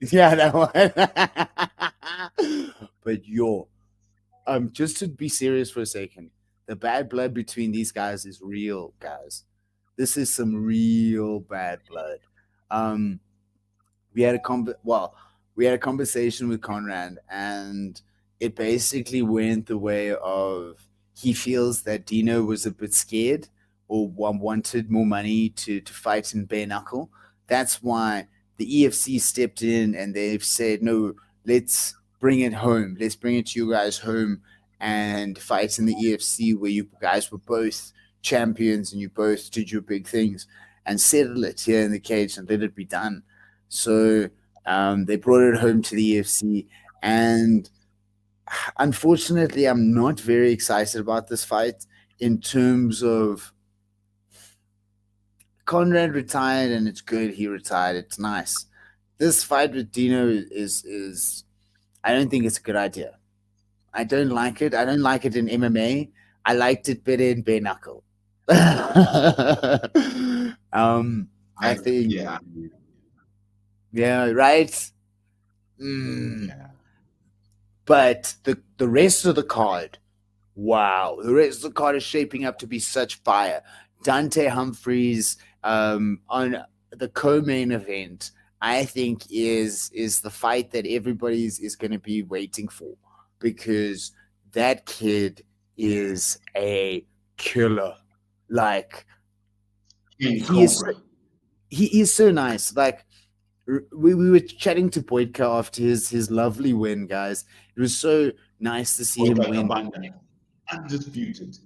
Yeah, that one. But just to be serious for a second, the bad blood between these guys is real, guys. This is some real bad blood. We had a conversation with Conrad, and it basically went the way of he feels that Dino was a bit scared or wanted more money to fight in bare knuckle. That's why the EFC stepped in and they've said, no, let's bring it home. Let's bring it to you guys home and fight in the EFC where you guys were both champions and you both did your big things, and settle it here in the cage and let it be done. So they brought it home to the EFC, and unfortunately, I'm not very excited about this fight in terms of Conrad retired, and it's good he retired. It's nice. This fight with Dino is I don't think it's a good idea. I don't like it. I don't like it in MMA. I liked it better in bare knuckle. I think. Yeah, right. But the rest of the card, wow, the rest of the card is shaping up to be such fire. Dante Humphreys on the co-main event, I think is the fight that everybody is going to be waiting for, because that kid is a killer. Like King he is Cobra. he is so nice. Like we were chatting to Boydka after his lovely win, guys. It was so nice to see him win. Undisputed.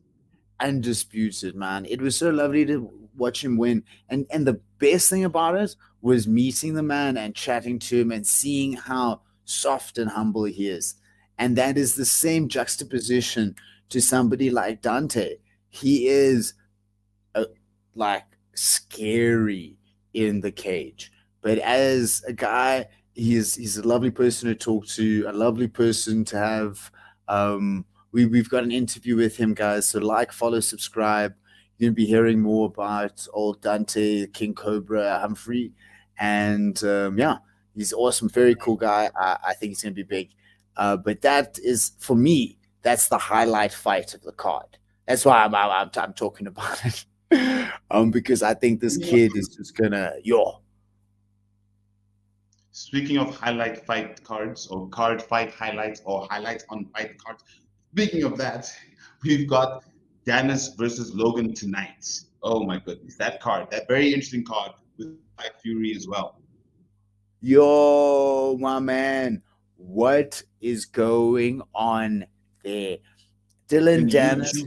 Undisputed, man. It was so lovely to watch him win. And the best thing about it was meeting the man and chatting to him and seeing how soft and humble he is. And that is the same juxtaposition to somebody like Dante. He is like scary in the cage, but as a guy, he's a lovely person to talk to, a lovely person to have. We've got an interview with him, guys. So like, follow, subscribe. You're gonna be hearing more about old Dante, King Cobra Humphrey, and yeah, he's awesome, very cool guy. I think he's gonna be big. But that is, for me, that's the highlight fight of the card. That's why I'm talking about it. Because I think this kid is just gonna Speaking of highlight fight cards or card fight highlights or highlights on fight cards, speaking of that, we've got Dennis versus Logan tonight. Oh my goodness, that card, that very interesting card with Fight Fury as well. Yo, my man, what is going on there? Dylan Dennis.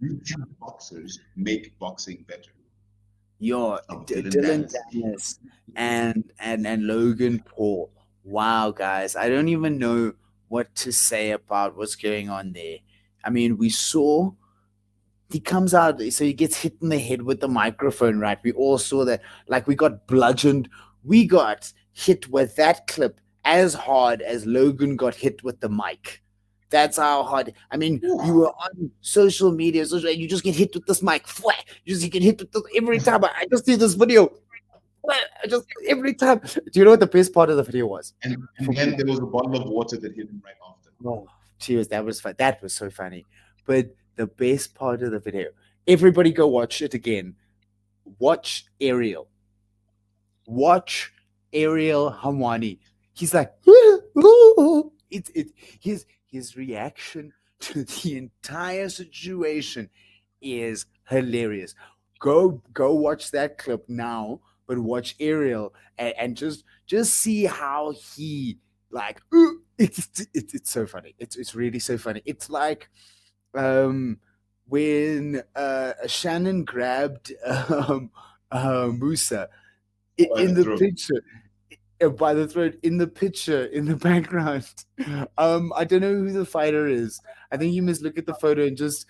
YouTube boxers make boxing better. Yo, Dylan Dennis and Logan Paul. Wow, guys, I don't even know what to say about what's going on there. I mean, we saw he comes out, so he gets hit in the head with the microphone, right? We all saw that. Like, we got bludgeoned. We got hit with that clip as hard as Logan got hit with the mic. That's how hard. I mean, you were on social media, you just get hit with this mic. You just get hit with this every time. I just see this video. Every time. Do you know what the best part of the video was? And then there was a bottle of water that hit him right after. Oh, cheers. That was fun. That was so funny. But the best part of the video, everybody go watch it again. Watch Ariel. Watch Ariel Hamwani. He's like, his reaction to the entire situation is hilarious. Go watch that clip now, but watch Ariel and just see how he like it's so funny. It's really so funny. It's like when Shannon grabbed Musa in the picture by the throat, in the picture in the background. I don't know who the fighter is. I think you must look at the photo and just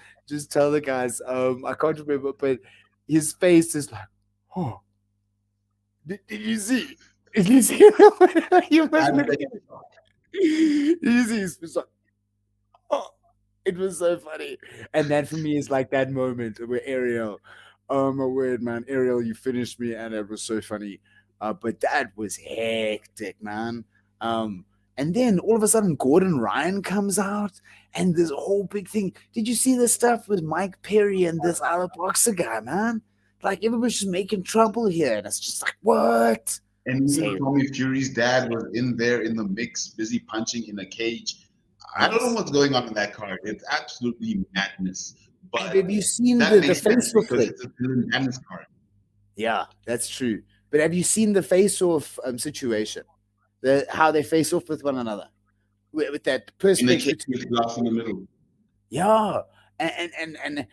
tell the guys. I can't remember, but his face is like, oh, did you see? Did you see? You must look at it. Did you see his face? Like, oh, it was so funny. And that for me is like that moment where Ariel, my word, man, Ariel, you finished me, and it was so funny. But that was hectic, man. And then all of a sudden, Gordon Ryan comes out, and this whole big thing. Did you see the stuff with Mike Perry and this other boxer guy, man? Like, everybody's just making trouble here, and it's just like, what? And Tommy Fury's dad was in there in the mix, busy punching in a cage. I don't know what's going on in that card. It's absolutely madness. But have you seen the Facebook because it's a Dylan Dennis card? Yeah, that's true. But have you seen the face-off situation? How they face off with one another with that perspective glass in the middle. Yeah, and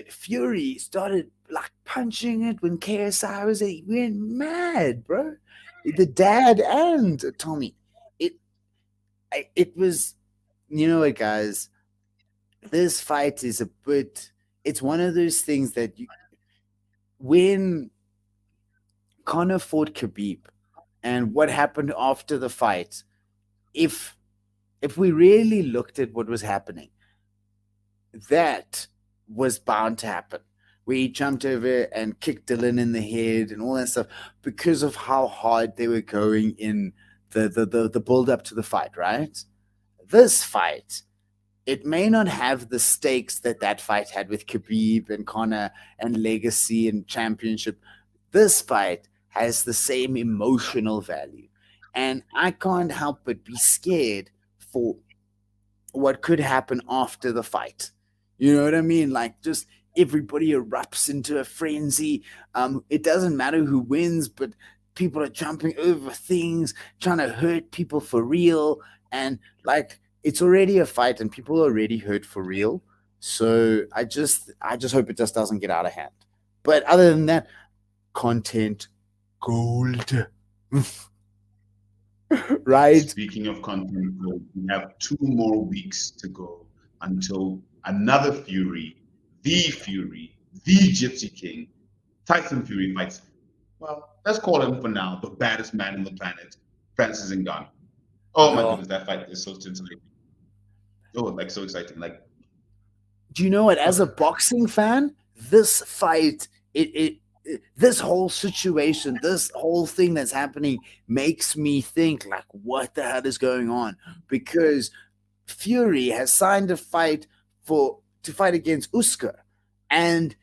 Fury started like punching it when KSI was there. He went mad, bro. The dad and Tommy. It was, you know what, guys. This fight is a bit. It's one of those things that when Conor fought Khabib, and what happened after the fight, if we really looked at what was happening, that was bound to happen. Where he jumped over and kicked Dylan in the head and all that stuff because of how hard they were going in the build up to the fight, right? This fight, it may not have the stakes that fight had with Khabib and Conor and legacy and championship. This fight has the same emotional value. And I can't help but be scared for what could happen after the fight. You know what I mean? Like, just everybody erupts into a frenzy. It doesn't matter who wins, but people are jumping over things, trying to hurt people for real. And like, it's already a fight and people are already hurt for real. So I just hope it just doesn't get out of hand. But other than that, content gold. Right? Speaking of content, we have 2 more weeks to go until another Fury, the Gypsy King, Tyson Fury fights. Well, let's call him for now the baddest man on the planet, Francis Ngannou. Oh my Yo. goodness, that fight is so scintillating. Oh, like so exciting. Like, Do you know what? As a boxing fan, this fight, this whole situation, this whole thing that's happening makes me think, like, what the hell is going on? Because Fury has signed a fight to fight against Usyk, and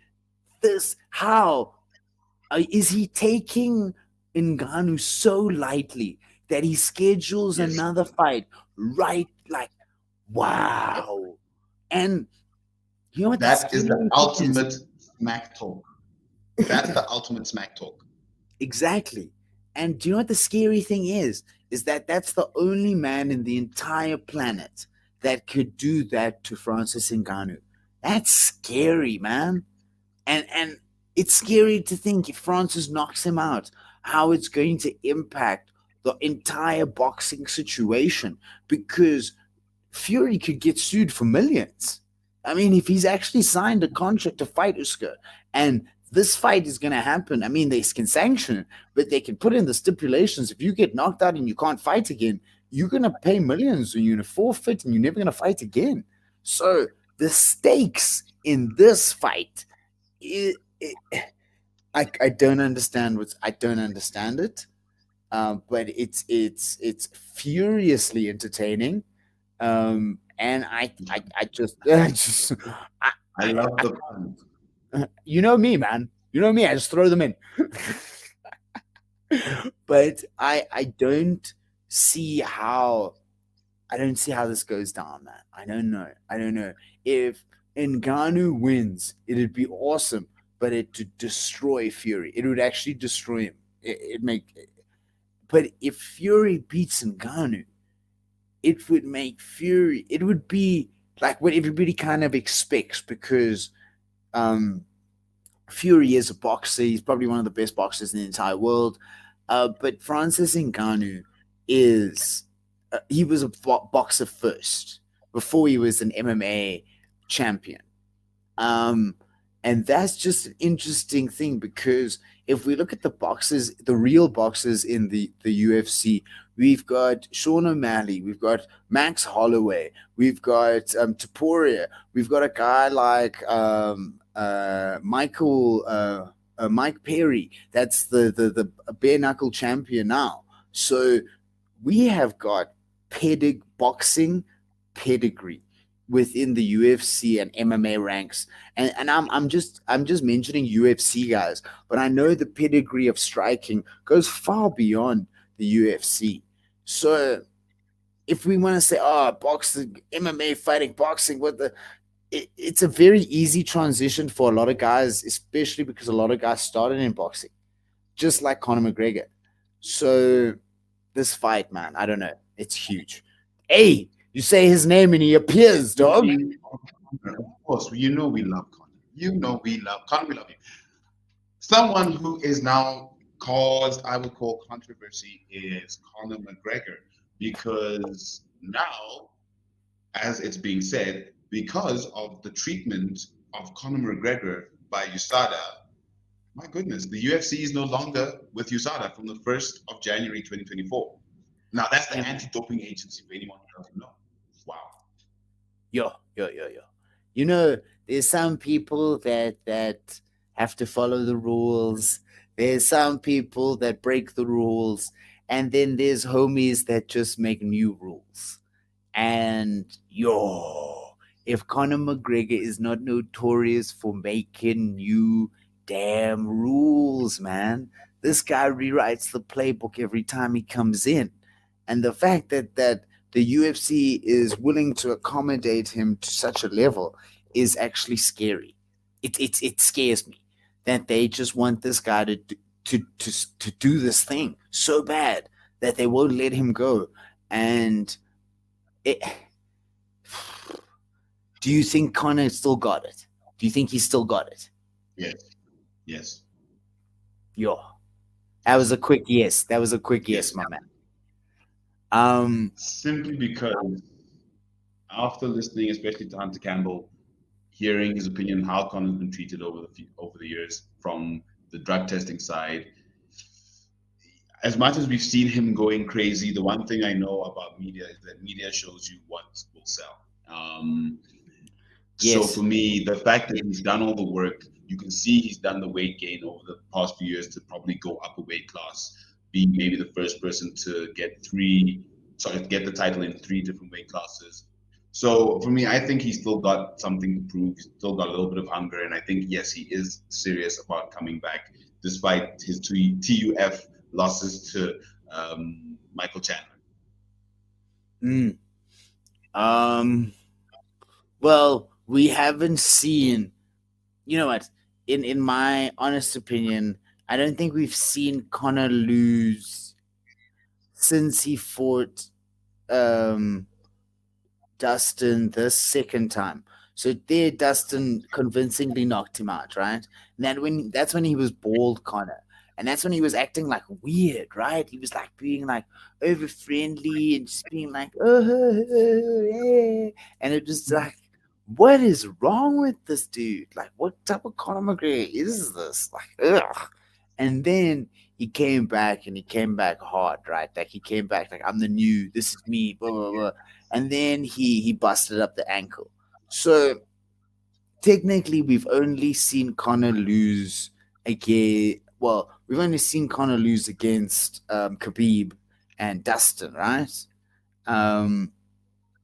how is he taking Ngannou so lightly that he schedules yes, another fight right? Like, wow. And you know what? that is the ultimate smack talk. That's the ultimate smack talk. Exactly. And do you know what the scary thing is? Is that that's the only man in the entire planet that could do that to Francis Ngannou. That's scary, man. And it's scary to think if Francis knocks him out, how it's going to impact the entire boxing situation, because Fury could get sued for millions. I mean, if he's actually signed a contract to fight Usyk, and this fight is going to happen, I mean, they can sanction it, but they can put in the stipulations. If you get knocked out and you can't fight again, you're going to pay millions and you're going to forfeit and you're never going to fight again. So the stakes in this fight, I don't understand I don't understand it, but it's furiously entertaining. And I just, I love the puns. you know me, man. You know me. I just throw them in. But I don't see how this goes down, man. I don't know. If Ngannou wins, it'd be awesome, but it to destroy Fury. It would actually destroy him. But if Fury beats Ngannou, it would make Fury. It would be like what everybody kind of expects, because Fury is a boxer. He's probably one of the best boxers in the entire world. But Francis Ngannou he was a boxer first before he was an MMA champion. And that's just an interesting thing, because if we look at the boxers, the real boxers in the UFC, we've got Sean O'Malley, we've got Max Holloway, we've got Topuria, we've got a guy like Mike Perry, that's the bare knuckle champion now. So we have got boxing pedigree within the UFC and MMA ranks, and I'm just mentioning UFC guys, but I know the pedigree of striking goes far beyond the UFC. So if we want to say, oh, boxing, MMA fighting, boxing, it's a very easy transition for a lot of guys, especially because a lot of guys started in boxing, just like Conor McGregor. So this fight, man, I don't know, it's huge. Hey, you say his name and he appears, dog. Of course, you know we love Conor. You know we love Conor. We love you. Someone who is now caused, I would call, controversy is Conor McGregor, because now, as it's being said, because of the treatment of Conor McGregor by USADA, my goodness, the UFC is no longer with USADA from the 1st of January 2024. Now, that's the anti-doping agency for anyone who doesn't know. Wow. Yo. You know, there's some people that have to follow the rules. There's some people that break the rules. And then there's homies that just make new rules. And if Conor McGregor is not notorious for making new damn rules, man, this guy rewrites the playbook every time he comes in. And the fact that the UFC is willing to accommodate him to such a level is actually scary. It scares me that they just want this guy to do this thing so bad that they won't let him go. And it, do you think Conor still got it? Do you think he still got it? Yes. Yes. Yeah. That was a quick yes. That was a quick yes, my man. Simply because after listening, especially to Hunter Campbell, hearing his opinion how Conor's been treated over the years from the drug testing side, as much as we've seen him going crazy, the one thing I know about media is that media shows you what will sell. So Yes. for me, the fact that he's done all the work, you can see he's done the weight gain over the past few years to probably go up a weight class, being maybe the first person to get the title in 3 different weight classes. So for me, I think he's still got something to prove. He's still got a little bit of hunger, and I think yes, he is serious about coming back, despite his TUF losses to Michael Chandler. Well, we haven't seen. You know what? In my honest opinion, I don't think we've seen Conor lose since he fought Dustin the second time. So there, Dustin convincingly knocked him out, right? And that's when he was bald Conor. And that's when he was acting like weird, right? He was like being like over friendly and just being like, yeah. And it was like, what is wrong with this dude? Like, what type of Conor McGregor is this? Like, ugh. And then he came back and he came back hard, right? Like he came back like, I'm the new, this is me, blah blah blah. And then he busted up the ankle. So technically, we've only seen Conor lose again. Well, we've only seen Conor lose against Khabib and Dustin, right? Um,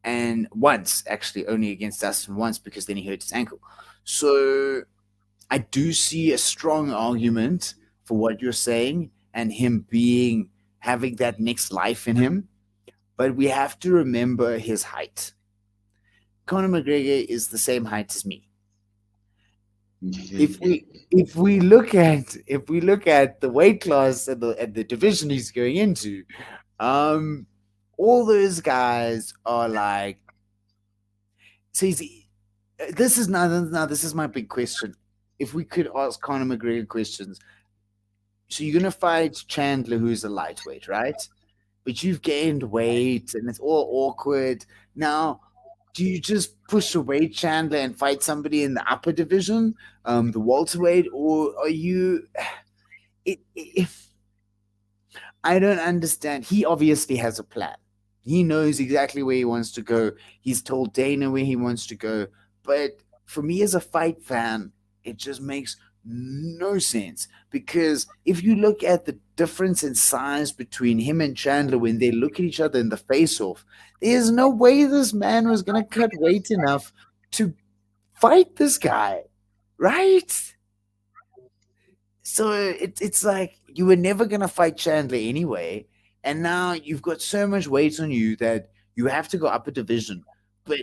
and once actually only against Dustin once because then he hurt his ankle. So I do see a strong argument for what you're saying and him being having that next life in him, but we have to remember his height. Conor McGregor is the same height as me. If we look at the weight class and the division he's going into, all those guys are like. So this is now this is my big question. If we could ask Conor McGregor questions, so you're gonna fight Chandler, who's a lightweight, right? But you've gained weight and it's all awkward. Now, do you just push away Chandler and fight somebody in the upper division, the welterweight, or are you? If I don't understand, he obviously has a plan. He knows exactly where he wants to go. He's told Dana where he wants to go. But for me as a fight fan, it just makes no sense because if you look at the difference in size between him and Chandler when they look at each other in the face off, there's no way this man was going to cut weight enough to fight this guy, right? So it's like you were never going to fight Chandler anyway. And now you've got so much weight on you that you have to go up a division. But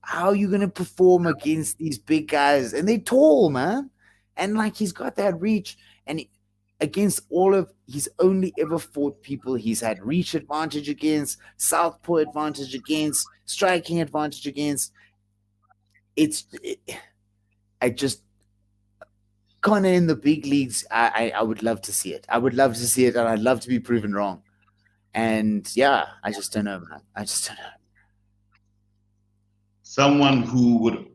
how are you going to perform against these big guys? And they're tall, man. And like he's got that reach. And against he's only ever fought people he's had reach advantage against, southpaw advantage against, striking advantage against. I just Conor in the big leagues, I would love to see it. I would love to see it, and I'd love to be proven wrong. And yeah, I just don't know, man. I just don't know. Someone who would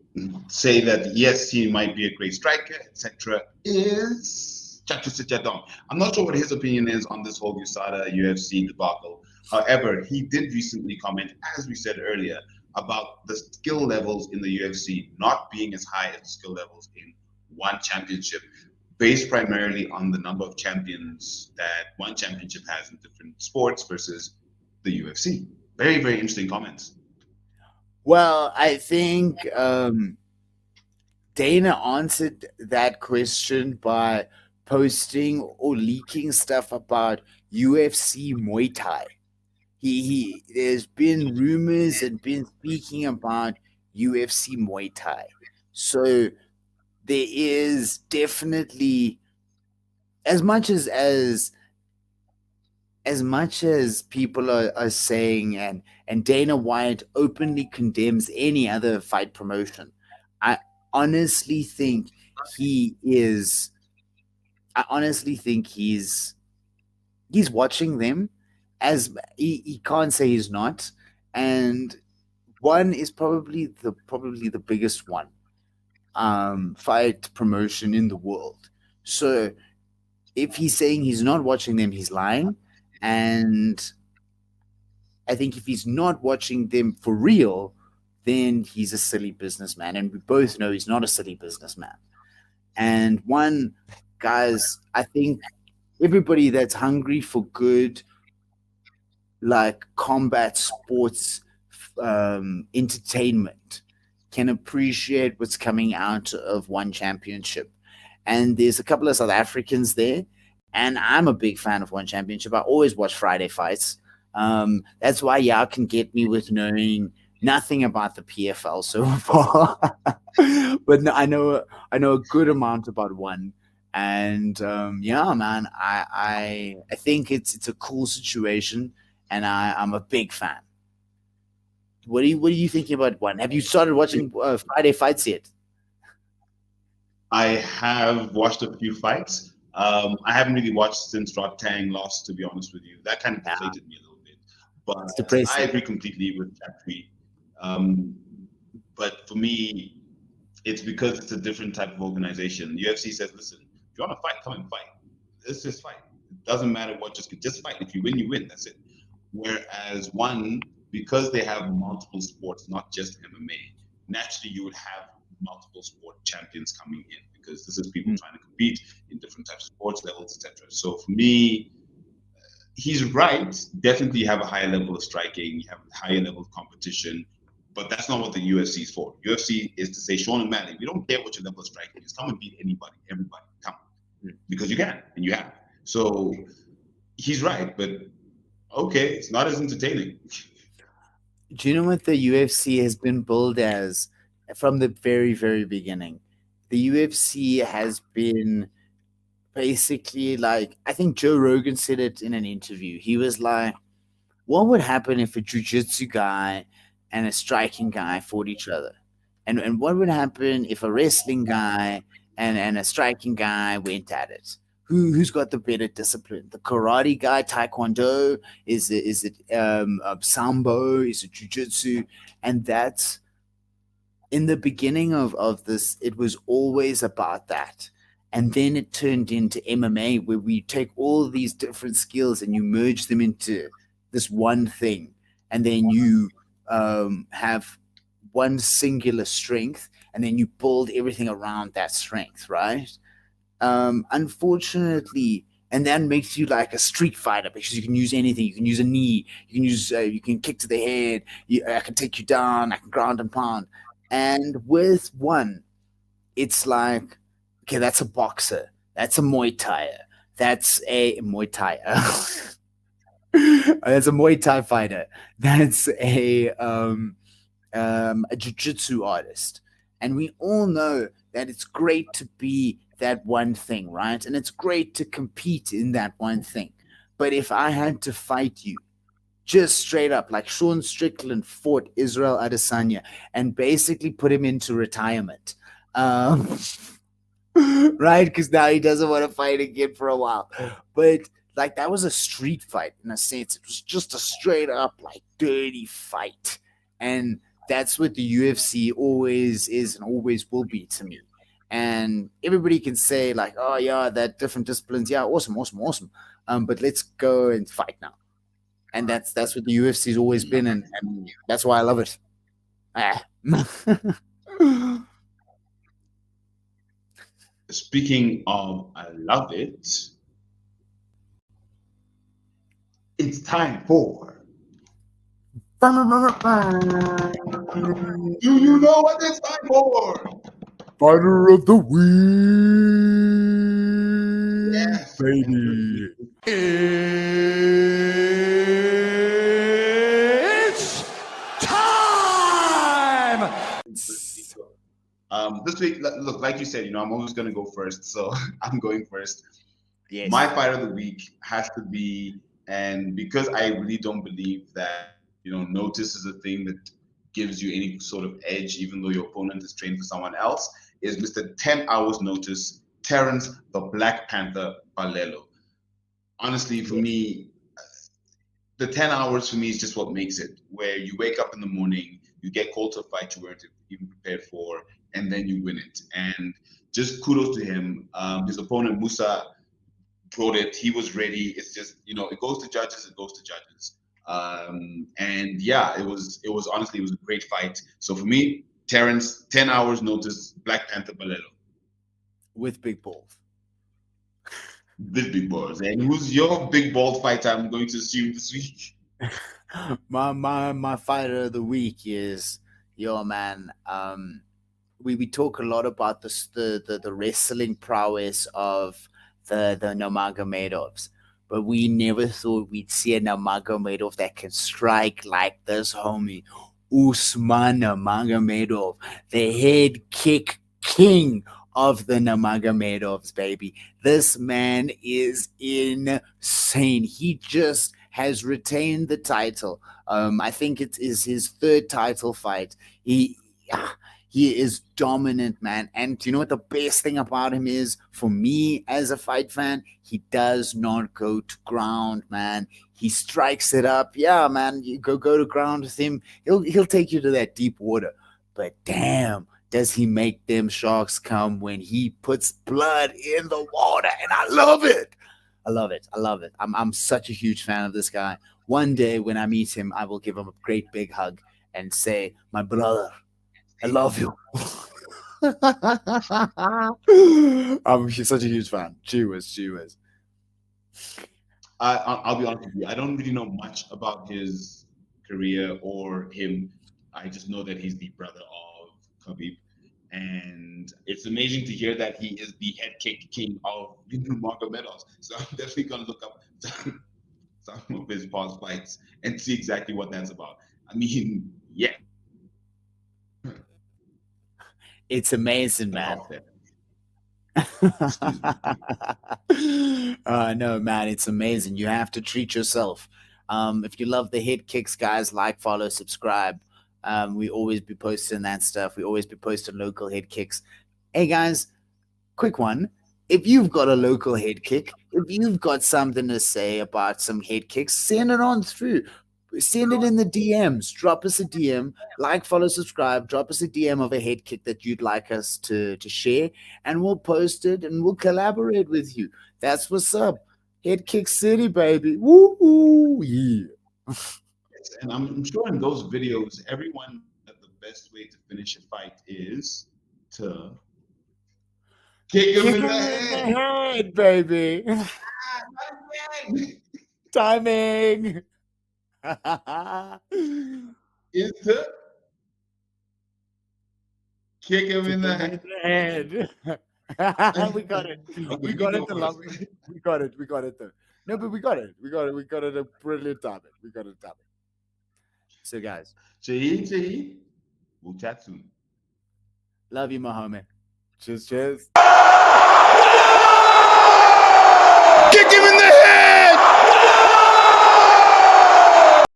say that yes, he might be a great striker, etc., is Chacho Sichadong. I'm not sure what his opinion is on this whole USADA UFC debacle. However, he did recently comment, as we said earlier, about the skill levels in the UFC not being as high as the skill levels in one championship, based primarily on the number of champions that one championship has in different sports versus the UFC? Very, very interesting comments. Well, I think Dana answered that question by posting or leaking stuff about UFC Muay Thai. There's been rumors and been speaking about UFC Muay Thai. So there is definitely, as much as people are saying, and Dana White openly condemns any other fight promotion, I honestly think he is I honestly think he's watching them, as he can't say he's not. And one is probably the biggest one fight promotion in the world. So if he's saying he's not watching them, he's lying. And I think if he's not watching them for real, then he's a silly businessman. And we both know he's not a silly businessman. And one, guys, I think everybody that's hungry for good, like combat sports entertainment, can appreciate what's coming out of one championship. And there's a couple of South Africans there, and I'm a big fan of one championship. I always watch Friday fights. That's why y'all can get me with knowing nothing about the PFL so far, but no, I know a good amount about one. And yeah, man, I think it's a cool situation, and I'm a big fan. What are you thinking about one? Have you started watching Friday fights yet? I have watched a few fights. I haven't really watched since Rod Tang lost, to be honest with you. That kind of deflated me a little bit. It's But depressing. I agree completely with Jeffrey. Um, but for me, it's because it's a different type of organization. The UFC says, listen, if you want to fight, come and fight. Let's just fight. It doesn't matter what, just fight. If you win, you win. That's it. Whereas one, because they have multiple sports, not just MMA, naturally you would have multiple sport champions coming in because this is people trying to compete in different types of sports levels, etc. So for me, he's right. Definitely you have a higher level of striking, you have a higher level of competition, but that's not what the UFC is for. UFC is to say, Sean O'Malley, we don't care what your level of striking is. Come and beat anybody, everybody, come, because you can and you have. So he's right, but okay, it's not as entertaining. Do you know what the UFC has been billed as from the very, very beginning? The UFC has been basically like, I think Joe Rogan said it in an interview. He was like, what would happen if a jiu-jitsu guy and a striking guy fought each other? And what would happen if a wrestling guy and a striking guy went at it? Who's got the better discipline? The karate guy, taekwondo? Is it sambo? Is it jiu-jitsu? And that's in the beginning of this, it was always about that. And then it turned into MMA, where we take all these different skills and you merge them into this one thing. And then you have one singular strength, and then you build everything around that strength, right? Unfortunately, and that makes you like a street fighter because you can use anything. You can use a knee. You can kick to the head. I can take you down. I can ground and pound. And with one, it's like, okay, that's a boxer. That's a Muay Thai. That's a Muay Thai. That's a Muay Thai fighter. That's a jiu-jitsu artist. And we all know that it's great to be that one thing, right? And it's great to compete in that one thing. But if I had to fight you, just straight up, like Sean Strickland fought Israel Adesanya and basically put him into retirement. Right? Because now he doesn't want to fight again for a while. But like that was a street fight in a sense. It was just a straight up, like dirty fight. And that's what the UFC always is and always will be to me. And everybody can say, like, oh yeah, that different disciplines, yeah, awesome, awesome, awesome. But let's go and fight now. And that's what the UFC's always been, and that's why I love it. Ah. Speaking of, I love it. It's time for Do you know what it's time for? Fighter of the week, Yes, baby. It's time! This week, look, like you said, I'm always going to go first, so I'm going first. Yes. My fight of the week has to be, and because I really don't believe that, notice is a thing that gives you any sort of edge, even though your opponent is trained for someone else, is Mr. 10 Hours Notice, Terence, the Black Panther, Balelo. Honestly, for me, the 10 hours for me is just what makes it, where you wake up in the morning, you get called to a fight you weren't even prepared for, and then you win it. And just kudos to him. His opponent, Musa, brought it. He was ready. It's just, it goes to judges, it goes to judges. And yeah, it was honestly, it was a great fight. So for me, Terence, 10 hours notice, Black Panther, Balelo. With big balls. With big balls. And who's your big ball fighter, I'm going to assume, this week? My fighter of the week is your man. We talk a lot about the wrestling prowess of the Nurmagomedovs, but we never thought we'd see a Nurmagomedov that can strike like this homie, Usman Nurmagomedov, the head kick king of the Nurmagomedovs, baby. This man is insane. He just has retained the title. I think it is his third title fight. He is dominant, man. And do you know what the best thing about him is? For me, as a fight fan, he does not go to ground, man. He strikes it up. Yeah, man, you go to ground with him. He'll take you to that deep water. But damn, does he make them sharks come when he puts blood in the water? And I love it. I love it. I love it. I'm such a huge fan of this guy. One day when I meet him, I will give him a great big hug and say, my brother, I love you. I'm such a huge fan. Cheers. I'll be honest with you. I don't really know much about his career or him. I just know that he's the brother of Khabib. And it's amazing to hear that he is the head kick king of the Nurmagomedovs. So I'm definitely going to look up some of his past fights and see exactly what that's about. I mean, yeah. It's amazing, man. No, man, it's amazing. You have to treat yourself. If you love the head kicks, guys, like, follow, subscribe. We always be posting that stuff. We always be posting local head kicks. Hey, guys, quick one. If you've got a local head kick, if you've got something to say about some head kicks, send it on through. Send it in the DMs. Drop us a DM, like, follow, subscribe. Drop us a DM of a head kick that you'd like us to share, and we'll post it and we'll collaborate with you. That's what's up. Head Kick City, baby. Woo, yeah. And I'm sure in those videos, everyone that the best way to finish a fight is to kick him in the head, baby. Timing. Is to kick him in the head. We got it. We got it. We got it. We got it. Though. No, but we got it. We got it. We got it. A brilliant timing. We got it. Timing. So, guys. We'll chat soon. Love you, my homie. Cheers.